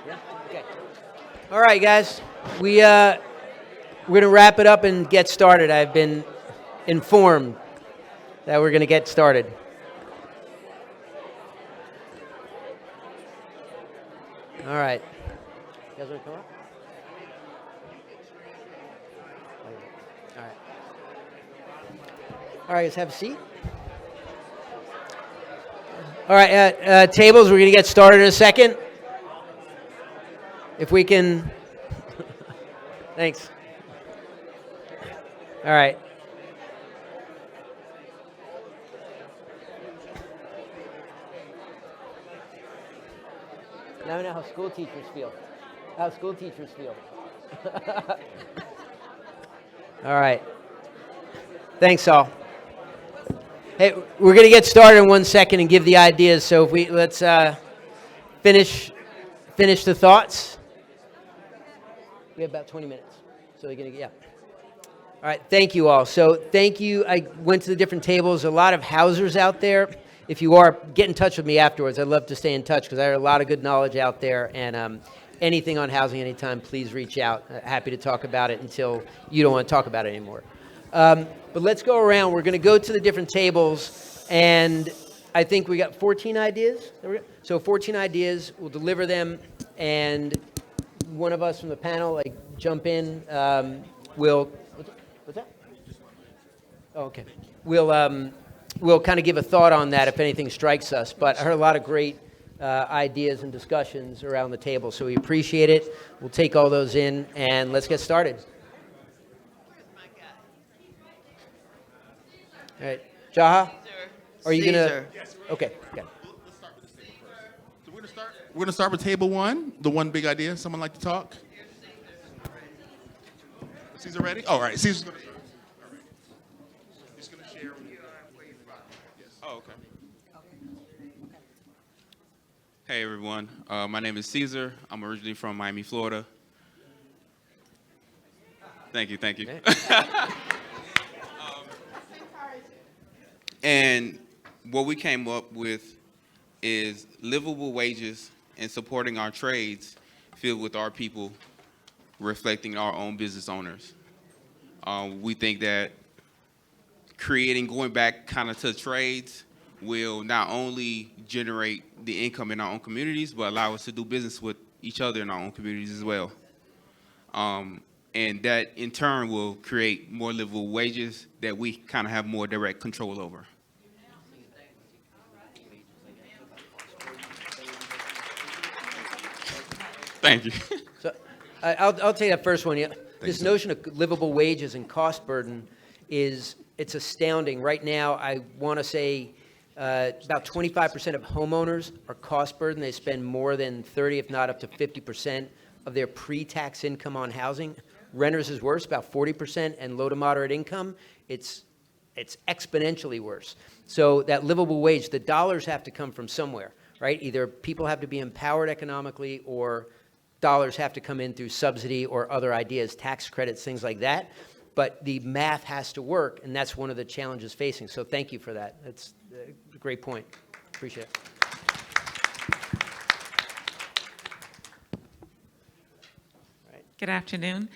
Yeah. Okay. All right, guys. We're gonna wrap it up and get started. I've been informed that we're gonna get started. All right. You guys wanna come up? All right. All right, guys, have a seat. All right, tables. We're gonna get started in a second. If we can, thanks. All right. Now I know how school teachers feel. How school teachers feel. All right. Thanks, all. Hey, we're going to get started in 1 second and give the ideas. So if let's finish the thoughts. We have about 20 minutes. So we're going to, yeah. All right, thank you all. So thank you. I went to the different tables. A lot of housers out there. If you are, get in touch with me afterwards. I'd love to stay in touch because I have a lot of good knowledge out there. And anything on housing anytime, please reach out. Happy to talk about it until you don't want to talk about it anymore. But let's go around. We're going to go to the different tables. And I think we got 14 ideas. So 14 ideas. We'll deliver them. And one of us from the panel, like, jump in. We'll... What's that? Oh, okay. We'll kind of give a thought on that if anything strikes us. But I heard a lot of great ideas and discussions around the table, so we appreciate it. We'll take all those in, and let's get started. All right. Jaha? Are you going to... Okay. Okay. So we're gonna start with table one, the one big idea. Someone like to talk? Caesar ready? All right. Caesar's gonna start. All right. He's gonna share with you. Yes. Oh, okay. Hey everyone, my name is Caesar. I'm originally from Miami, Florida. Thank you. And what we came up with is livable wages and supporting our trades filled with our people, reflecting our own business owners. We think that going back kind of to trades will not only generate the income in our own communities, but allow us to do business with each other in our own communities as well. And that in turn will create more livable wages that we kind of have more direct control over. Thank you. So I'll take that first one. Yeah. This notion of livable wages and cost burden it's astounding. Right now, I want to say about 25% of homeowners are cost burden. They spend more than 30, if not up to 50% of their pre-tax income on housing. Renters is worse, about 40%, and low to moderate income, it's exponentially worse. So that livable wage, the dollars have to come from somewhere, right? Either people have to be empowered economically, or dollars have to come in through subsidy or other ideas, tax credits, things like that. But the math has to work, and that's one of the challenges facing. So thank you for that. That's a great point. Appreciate it. Good afternoon.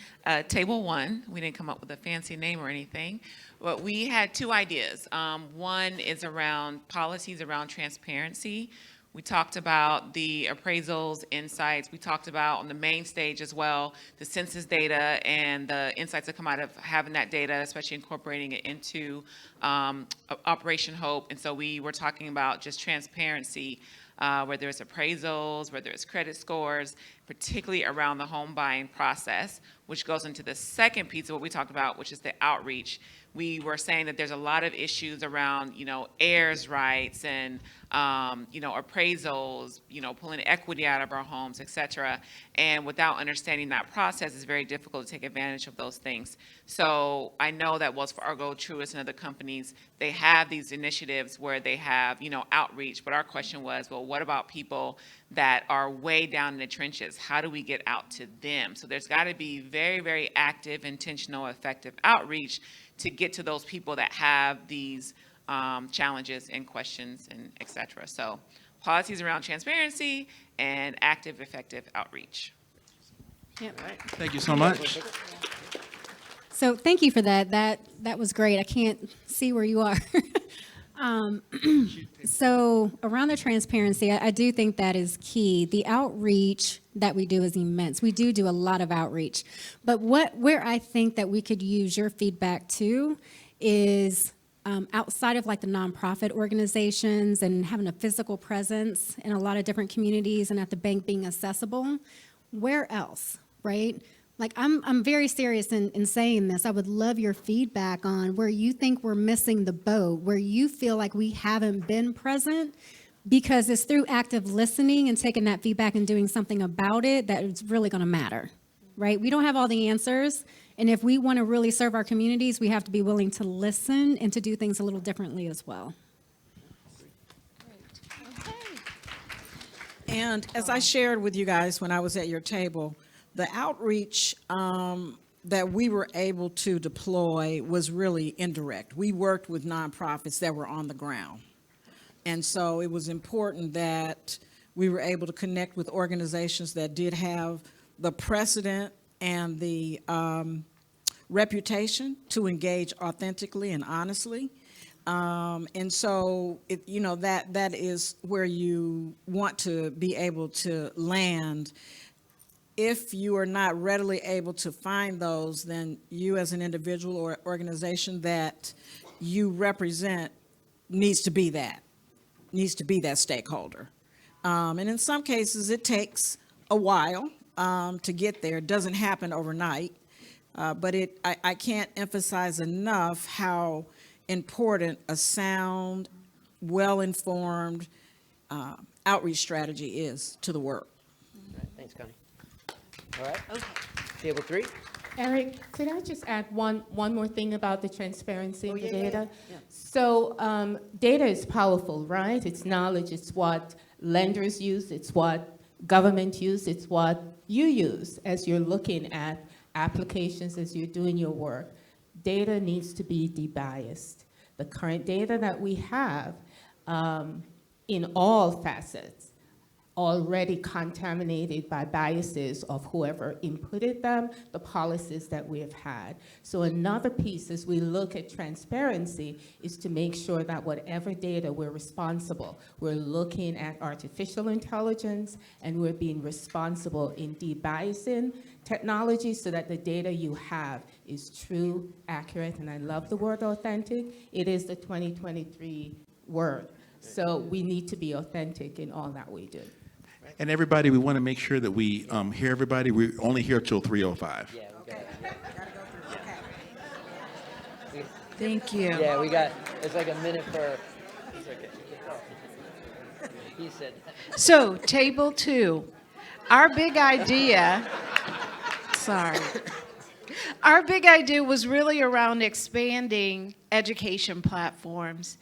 Table 1, we didn't come up with a fancy name or anything, but we had 2 ideas. One is around policies around transparency. We talked about the appraisals, insights. We talked about on the main stage as well, the census data and the insights that come out of having that data, especially incorporating it into Operation Hope. And so we were talking about just transparency, whether it's appraisals, whether it's credit scores, particularly around the home buying process, which goes into the second piece of what we talked about, which is the outreach. We were saying that there's a lot of issues around, heirs' rights and, appraisals, pulling equity out of our homes, et cetera. And without understanding that process, it's very difficult to take advantage of those things. So I know that Wells Fargo, Truist, and other companies, they have these initiatives where they have, outreach. But our question was, well, what about people that are way down in the trenches? How do we get out to them? So there's got to be very, very active, intentional, effective outreach to get to those people that have these challenges and questions and et cetera. So policies around transparency and active, effective outreach. Yep. Thank you so much. So thank you for that. That was great. I can't see where you are. So around the transparency, I do think that is key. The outreach that we do is immense. We do a lot of outreach. But where I think that we could use your feedback too is outside of like the nonprofit organizations and having a physical presence in a lot of different communities and at the bank being accessible, where else, right? Like I'm very serious in saying this. I would love your feedback on where you think we're missing the boat, where you feel like we haven't been present, because it's through active listening and taking that feedback and doing something about it that it's really going to matter, right? We don't have all the answers. And if we want to really serve our communities, we have to be willing to listen and to do things a little differently as well. And as I shared with you guys when I was at your table, the outreach that we were able to deploy was really indirect. We worked with nonprofits that were on the ground. And so it was important that we were able to connect with organizations that did have the precedent and the reputation to engage authentically and honestly. And so, that is where you want to be able to land. If you are not readily able to find those, then you as an individual or organization that you represent needs to be that stakeholder. And in some cases, it takes a while to get there. It doesn't happen overnight. But I can't emphasize enough how important a sound, well-informed outreach strategy is to the work. All right, thanks, Connie. All right. Okay. Table 3. Eric, could I just add one more thing about the transparency of the data? Yeah. So data is powerful, right? It's knowledge. It's what lenders use. It's what government use. It's what you use as you're looking at applications, as you're doing your work. Data needs to be debiased. The current data that we have in all facets already contaminated by biases of whoever inputted them, the policies that we have had. So another piece as we look at transparency is to make sure that whatever data we're responsible, we're looking at artificial intelligence and we're being responsible in debiasing technology so that the data you have is true, accurate, and I love the word authentic. It is the 2023 word. So we need to be authentic in all that we do. And everybody, we want to make sure that we hear everybody. We're only here till 3:05. Yeah, we got it. Gotta go through, okay. We- Thank you. Yeah, it's like a minute per. It's okay. He said that. So, table 2, our big idea, sorry. Our big idea was really around expanding education platforms,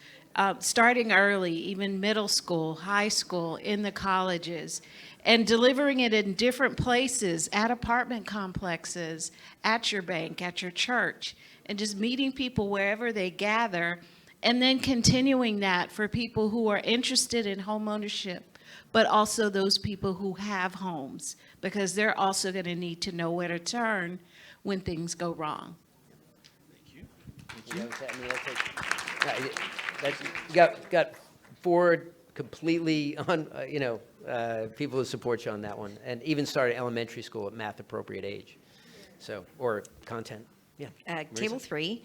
starting early, even middle school, high school, in the colleges, and delivering it in different places, at apartment complexes, at your bank, at your church, and just meeting people wherever they gather, and then continuing that for people who are interested in home ownership, but also those people who have homes, because they're also going to need to know where to turn when things go wrong. Yeah, got 4 completely people who support you on that one, and even started elementary school at math appropriate age, or content. Yeah. Table 3,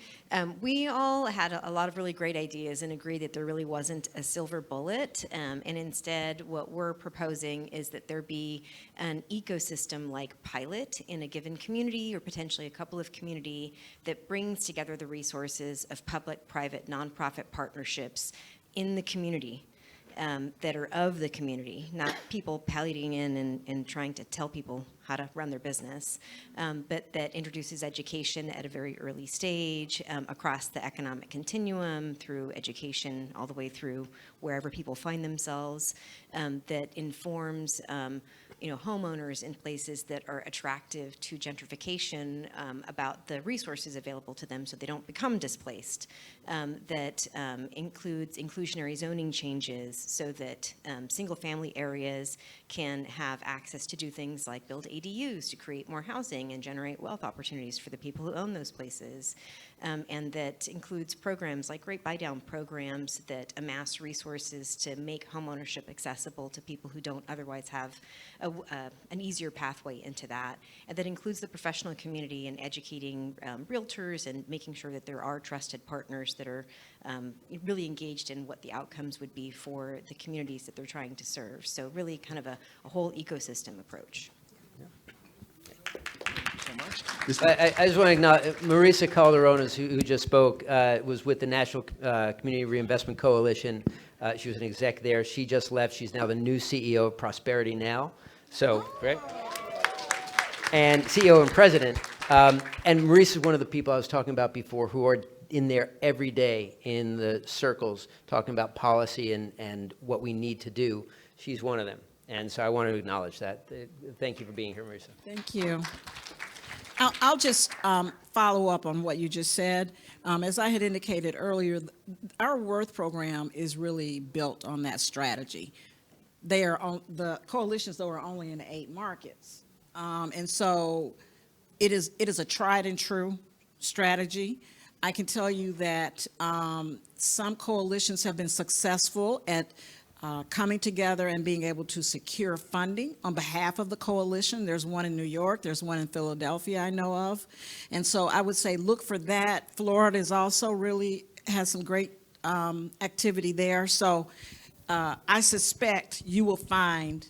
we all had a lot of really great ideas and agreed that there really wasn't a silver bullet. And instead, what we're proposing is that there be an ecosystem-like pilot in a given community, or potentially a couple of community, that brings together the resources of public, private, nonprofit partnerships in the community. That are of the community, not people palliating in and trying to tell people how to run their business, but that introduces education at a very early stage, across the economic continuum, through education all the way through wherever people find themselves, that informs homeowners in places that are attractive to gentrification, about the resources available to them so they don't become displaced, that includes inclusionary zoning changes so that single-family areas can have access to do things like build ADUs to create more housing and generate wealth opportunities for the people who own those places, and that includes programs like rate buy-down programs that amass resources to make homeownership accessible to people who don't otherwise have an easier pathway into that, and that includes the professional community and educating realtors and making sure that there are trusted partners that are really engaged in what the outcomes would be for the communities that they're trying to serve. So really kind of a whole ecosystem approach. I just want to acknowledge Marisa Calderones, who just spoke, was with the National Community Reinvestment Coalition. She was an exec there. She just left. She's now the new CEO of Prosperity Now. So, right? And CEO and president. And Marisa is one of the people I was talking about before who are in there every day in the circles talking about policy and what we need to do. She's one of them. And so I want to acknowledge that. Thank you for being here, Marisa. Thank you. I'll just follow up on what you just said. As I had indicated earlier, our Worth program is really built on that strategy. The coalitions, though, are only in 8 markets. And so it is a tried and true strategy. I can tell you that some coalitions have been successful at coming together and being able to secure funding on behalf of the coalition. There's one in New York, there's one in Philadelphia I know of. And so I would say look for that. Florida is also really has some great activity there. So I suspect you will find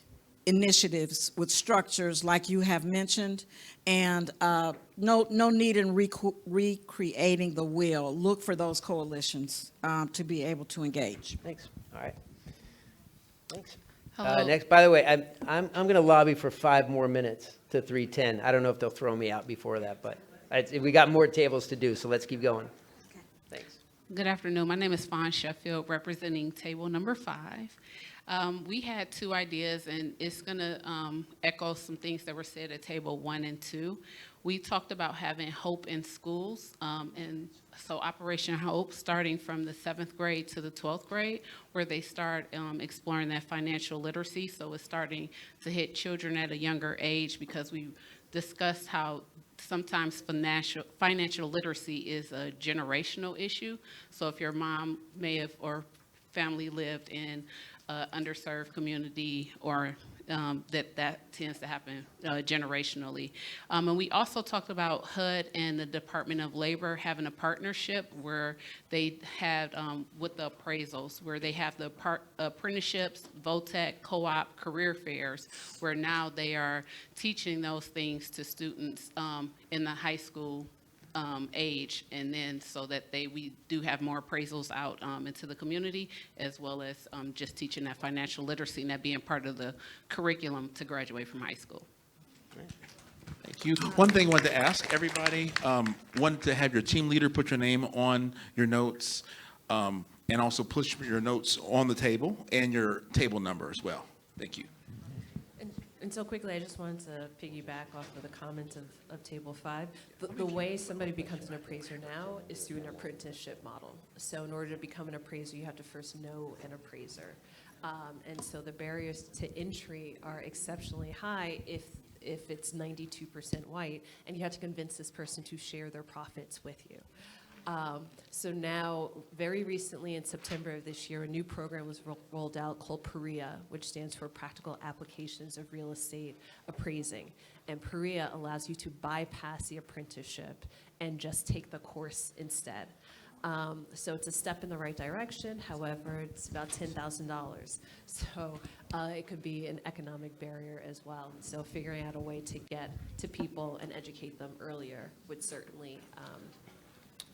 initiatives with structures like you have mentioned, and no need in recreating the wheel. Look for those coalitions to be able to engage. Thanks. All right. Thanks. Hello. Next, by the way, I'm going to lobby for 5 more minutes to 3:10. I don't know if they'll throw me out before that, but we got more tables to do, so let's keep going. Okay. Thanks. Good afternoon. My name is Fawn Sheffield, representing table number 5. We had 2 ideas, and it's going to echo some things that were said at table 1 and 2. We talked about having hope in schools, and so Operation Hope, starting from the 7th grade to the 12th grade, where they start exploring that financial literacy. So it's starting to hit children at a younger age, because we discussed how sometimes financial literacy is a generational issue. So if your mom may have or family lived in underserved community, or that tends to happen generationally. And we also talked about HUD and the Department of Labor having a partnership where they had with the appraisals, where they have the apprenticeships, VOTEC, co-op, career fairs, where now they are teaching those things to students in the high school age, and then so that we do have more appraisals out into the community, as well as just teaching that financial literacy and that being part of the curriculum to graduate from high school. Thank you. One thing I wanted to ask everybody, wanted to have your team leader put your name on your notes, and also push your notes on the table and your table number as well. Thank you. And so quickly, I just wanted to piggyback off of the comments of Table 5. The way somebody becomes an appraiser now is through an apprenticeship model. So in order to become an appraiser, you have to first know an appraiser. And so the barriers to entry are exceptionally high if it's 92% white, and you have to convince this person to share their profits with you. So now, very recently in September of this year, a new program was rolled out called PREA, which stands for Practical Applications of Real Estate Appraising. And PREA allows you to bypass the apprenticeship and just take the course instead. So it's a step in the right direction. However, it's about $10,000. So it could be an economic barrier as well. So figuring out a way to get to people and educate them earlier would certainly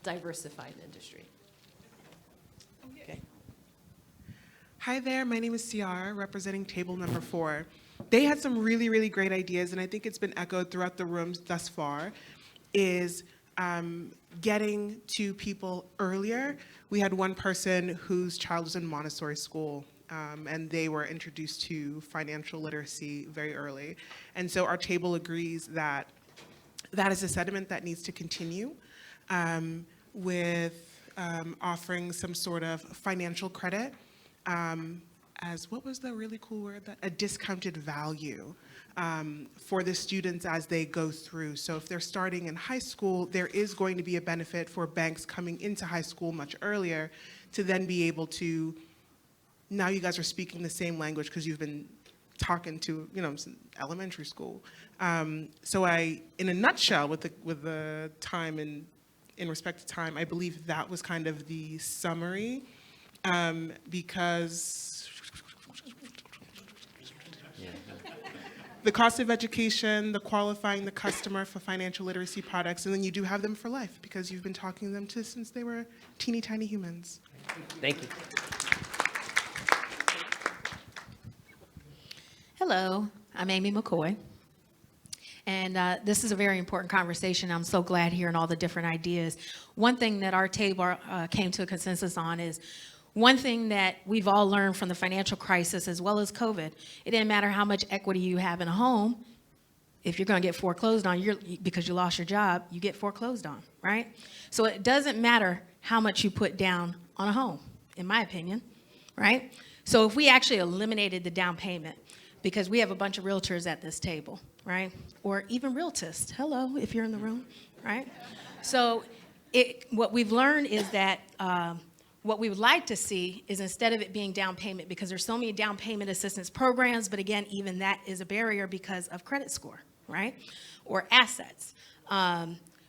diversify the industry. Okay. Hi there, my name is Ciara, representing table number 4. They had some really, really great ideas, and I think it's been echoed throughout the rooms thus far, is getting to people earlier. We had one person whose child was in Montessori school, and they were introduced to financial literacy very early. And so our table agrees that that is a sentiment that needs to continue. With offering some sort of financial credit as, what was the really cool word, a discounted value for the students as they go through. So if they're starting in high school, there is going to be a benefit for banks coming into high school much earlier to then be able to, now you guys are speaking the same language because you've been talking to, elementary school. So in a nutshell, with the time in respect to time, I believe that was kind of the summary, because the cost of education, the qualifying the customer for financial literacy products, and then you do have them for life because you've been talking to them since they were teeny tiny humans. Thank you. Hello, I'm Amy McCoy. And this is a very important conversation. I'm so glad hearing all the different ideas. One thing that our table came to a consensus on is one thing that we've all learned from the financial crisis as well as COVID. It didn't matter how much equity you have in a home. If you're going to get foreclosed on because you lost your job, you get foreclosed on, right? So it doesn't matter how much you put down on a home, in my opinion, right? So if we actually eliminated the down payment, because we have a bunch of realtors at this table, right? Or even realtists, hello, if you're in the room, right? So what we've learned is that what we would like to see is, instead of it being down payment, because there's so many down payment assistance programs, but again, even that is a barrier because of credit score, right? Or assets.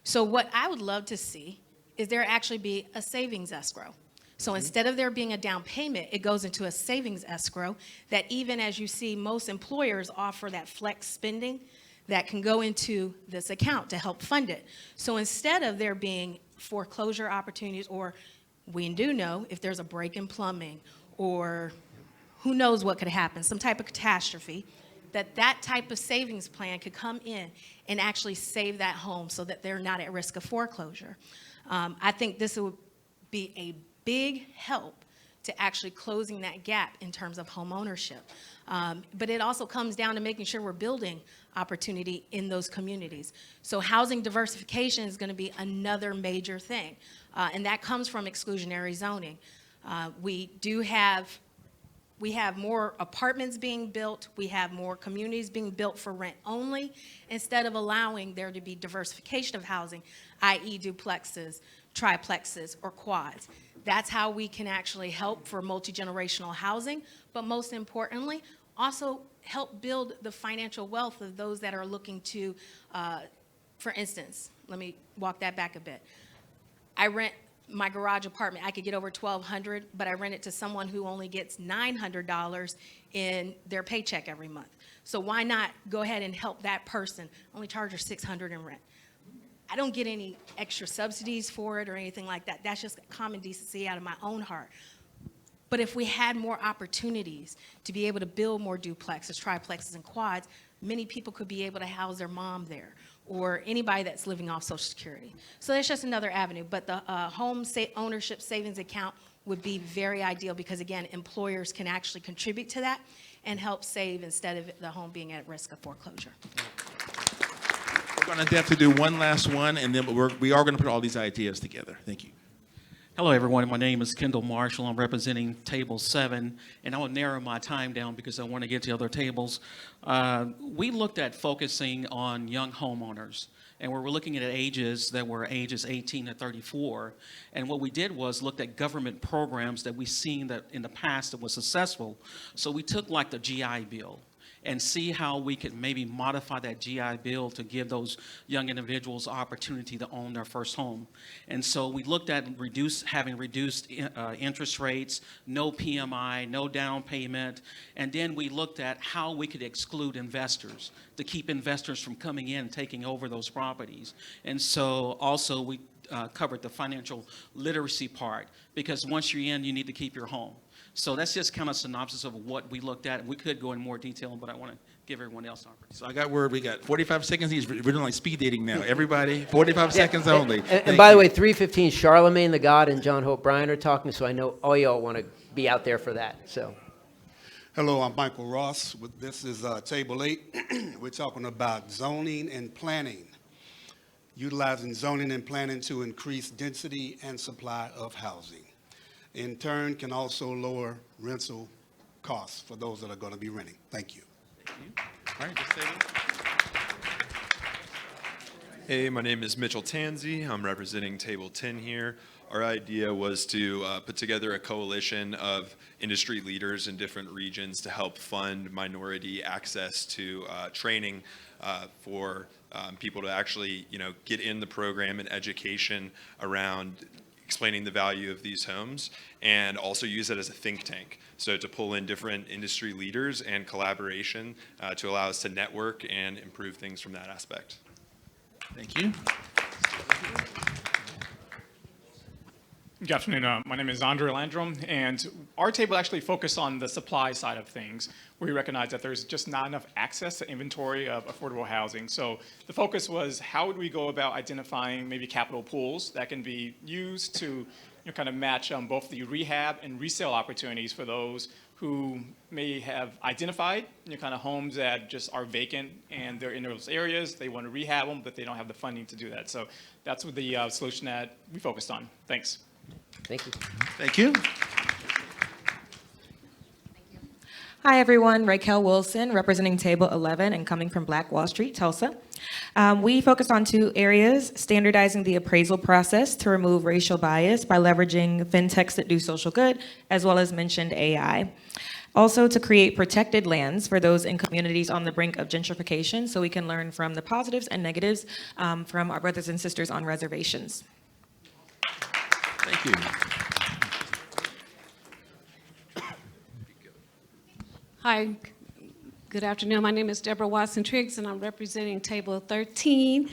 So what I would love to see is there actually be a savings escrow. So instead of there being a down payment, it goes into a savings escrow that, even as you see, most employers offer that flex spending that can go into this account to help fund it. So instead of there being foreclosure opportunities, or we do know if there's a break in plumbing, or who knows what could happen, some type of catastrophe, that type of savings plan could come in and actually save that home so that they're not at risk of foreclosure. I think this would be a big help to actually closing that gap in terms of home ownership. But it also comes down to making sure we're building opportunity in those communities. So housing diversification is going to be another major thing, and that comes from exclusionary zoning. We have more apartments being built. We have more communities being built for rent only, instead of allowing there to be diversification of housing, i.e. duplexes, triplexes, or quads. That's how we can actually help for multi-generational housing, but most importantly, also help build the financial wealth of those that are looking to, for instance, let me walk that back a bit. I rent my garage apartment. I could get over $1,200, but I rent it to someone who only gets $900 in their paycheck every month. So why not go ahead and help that person? Only charge her $600 in rent. I don't get any extra subsidies for it or anything like that. That's just common decency out of my own heart. But if we had more opportunities to be able to build more duplexes, triplexes, and quads, many people could be able to house their mom there or anybody that's living off Social Security. So that's just another avenue. But the ownership savings account would be very ideal because, again, employers can actually contribute to that and help save instead of the home being at risk of foreclosure. We're going to have to do one last one, and then we are going to put all these ideas together. Thank you. Hello, everyone. My name is Kendall Marshall. I'm representing Table 7, and I will narrow my time down because I want to get to other tables. We looked at focusing on young homeowners, and we were looking at ages that were ages 18 to 34. And what we did was looked at government programs that we've seen that in the past that was successful. So we took like the GI Bill and see how we could maybe modify that GI Bill to give those young individuals opportunity to own their first home. And so we looked at having reduced interest rates, no PMI, no down payment, and then we looked at how we could exclude investors to keep investors from coming in and taking over those properties. And so also we covered the financial literacy part, because once you're in, you need to keep your home. So that's just kind of a synopsis of what we looked at. We could go in more detail, but I want to give everyone else an opportunity. So I got word, we got 45 seconds. We're doing like speed dating now. Everybody, 45 seconds only. And by the way, 3:15, Charlemagne the God and John Hope Bryan are talking, so I know all y'all want to be out there for that. So, hello, I'm Michael Ross. This is Table 8. We're talking about zoning and planning, utilizing zoning and planning to increase density and supply of housing. In turn, can also lower rental costs for those that are going to be renting. Thank you. Thank you. All right, this table. Hey, my name is Mitchell Tansey. I'm representing Table 10 here. Our idea was to put together a coalition of industry leaders in different regions to help fund minority access to training for people to actually, get in the program and education around explaining the value of these homes, and also use it as a think tank. So to pull in different industry leaders and collaboration to allow us to network and improve things from that aspect. Thank you. Good afternoon. My name is Andre Landrum, and our table actually focused on the supply side of things. We recognize that there's just not enough access to inventory of affordable housing. So the focus was, how would we go about identifying maybe capital pools that can be used to kind of match both the rehab and resale opportunities for those who may have identified kind of homes that just are vacant and they're in those areas. They want to rehab them, but they don't have the funding to do that. So that's what the solution that we focused on. Thanks. Thank you. Thank you. Hi, everyone. Raquel Wilson, representing Table 11 and coming from Black Wall Street, Tulsa. We focused on 2 areas: standardizing the appraisal process to remove racial bias by leveraging fintechs that do social good, as well as mentioned AI. Also, to create protected lands for those in communities on the brink of gentrification, so we can learn from the positives and negatives from our brothers and sisters on reservations. Thank you. Hi, good afternoon. My name is Deborah Watson-Triggs, and I'm representing Table 13. We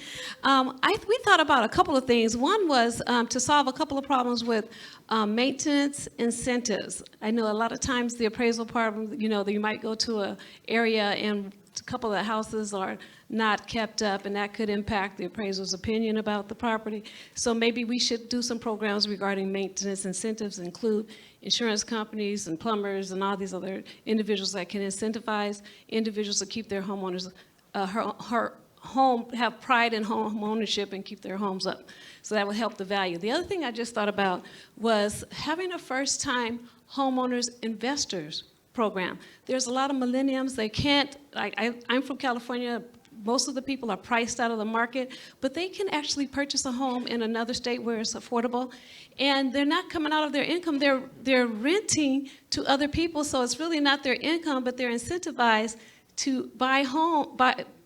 thought about a couple of things. One was to solve a couple of problems with maintenance incentives. I know a lot of times the appraisal part, you might go to an area and a couple of the houses are not kept up, and that could impact the appraiser's opinion about the property. So maybe we should do some programs regarding maintenance incentives, include insurance companies and plumbers and all these other individuals that can incentivize individuals to keep their homeowners, have pride in home ownership and keep their homes up. So that would help the value. The other thing I just thought about was having a first-time homeowners investors program. There's a lot of millennials, they can't, I'm from California, most of the people are priced out of the market, but they can actually purchase a home in another state where it's affordable, and they're not coming out of their income, they're renting to other people, so it's really not their income, but they're incentivized to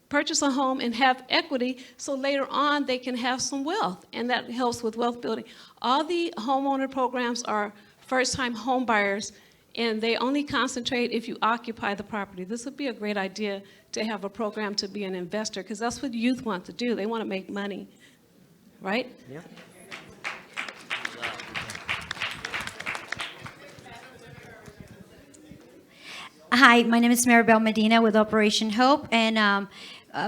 purchase a home and have equity, so later on they can have some wealth, and that helps with wealth building. All the homeowner programs are first-time home buyers, and they only concentrate if you occupy the property. This would be a great idea to have a program to be an investor, because that's what youth want to do. They want to make money. right? Yeah. Hi, my name is Maribel Medina with Operation Hope, and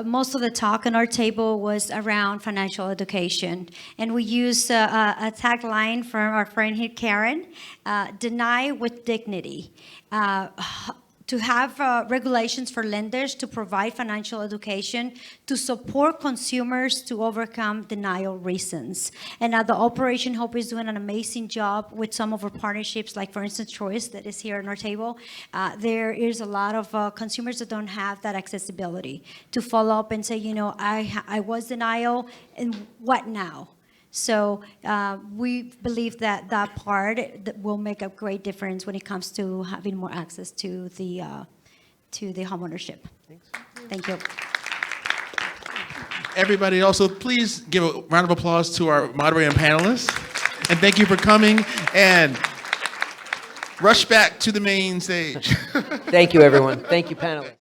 most of the talk on our table was around financial education. And we used a tagline from our friend here, Karen, deny with dignity. To have regulations for lenders to provide financial education, to support consumers to overcome denial reasons. And the Operation Hope is doing an amazing job with some of our partnerships, like for instance, Choice, that is here on our table. There is a lot of consumers that don't have that accessibility to follow up and say, you know, I was denial, and what now? So we believe that that part that will make a great difference when it comes to having more access to the homeownership. Thank you. Everybody also, please give a round of applause to our moderator and panelists. And thank you for coming. And rush back to the main stage. Thank you, everyone. Thank you, panelists.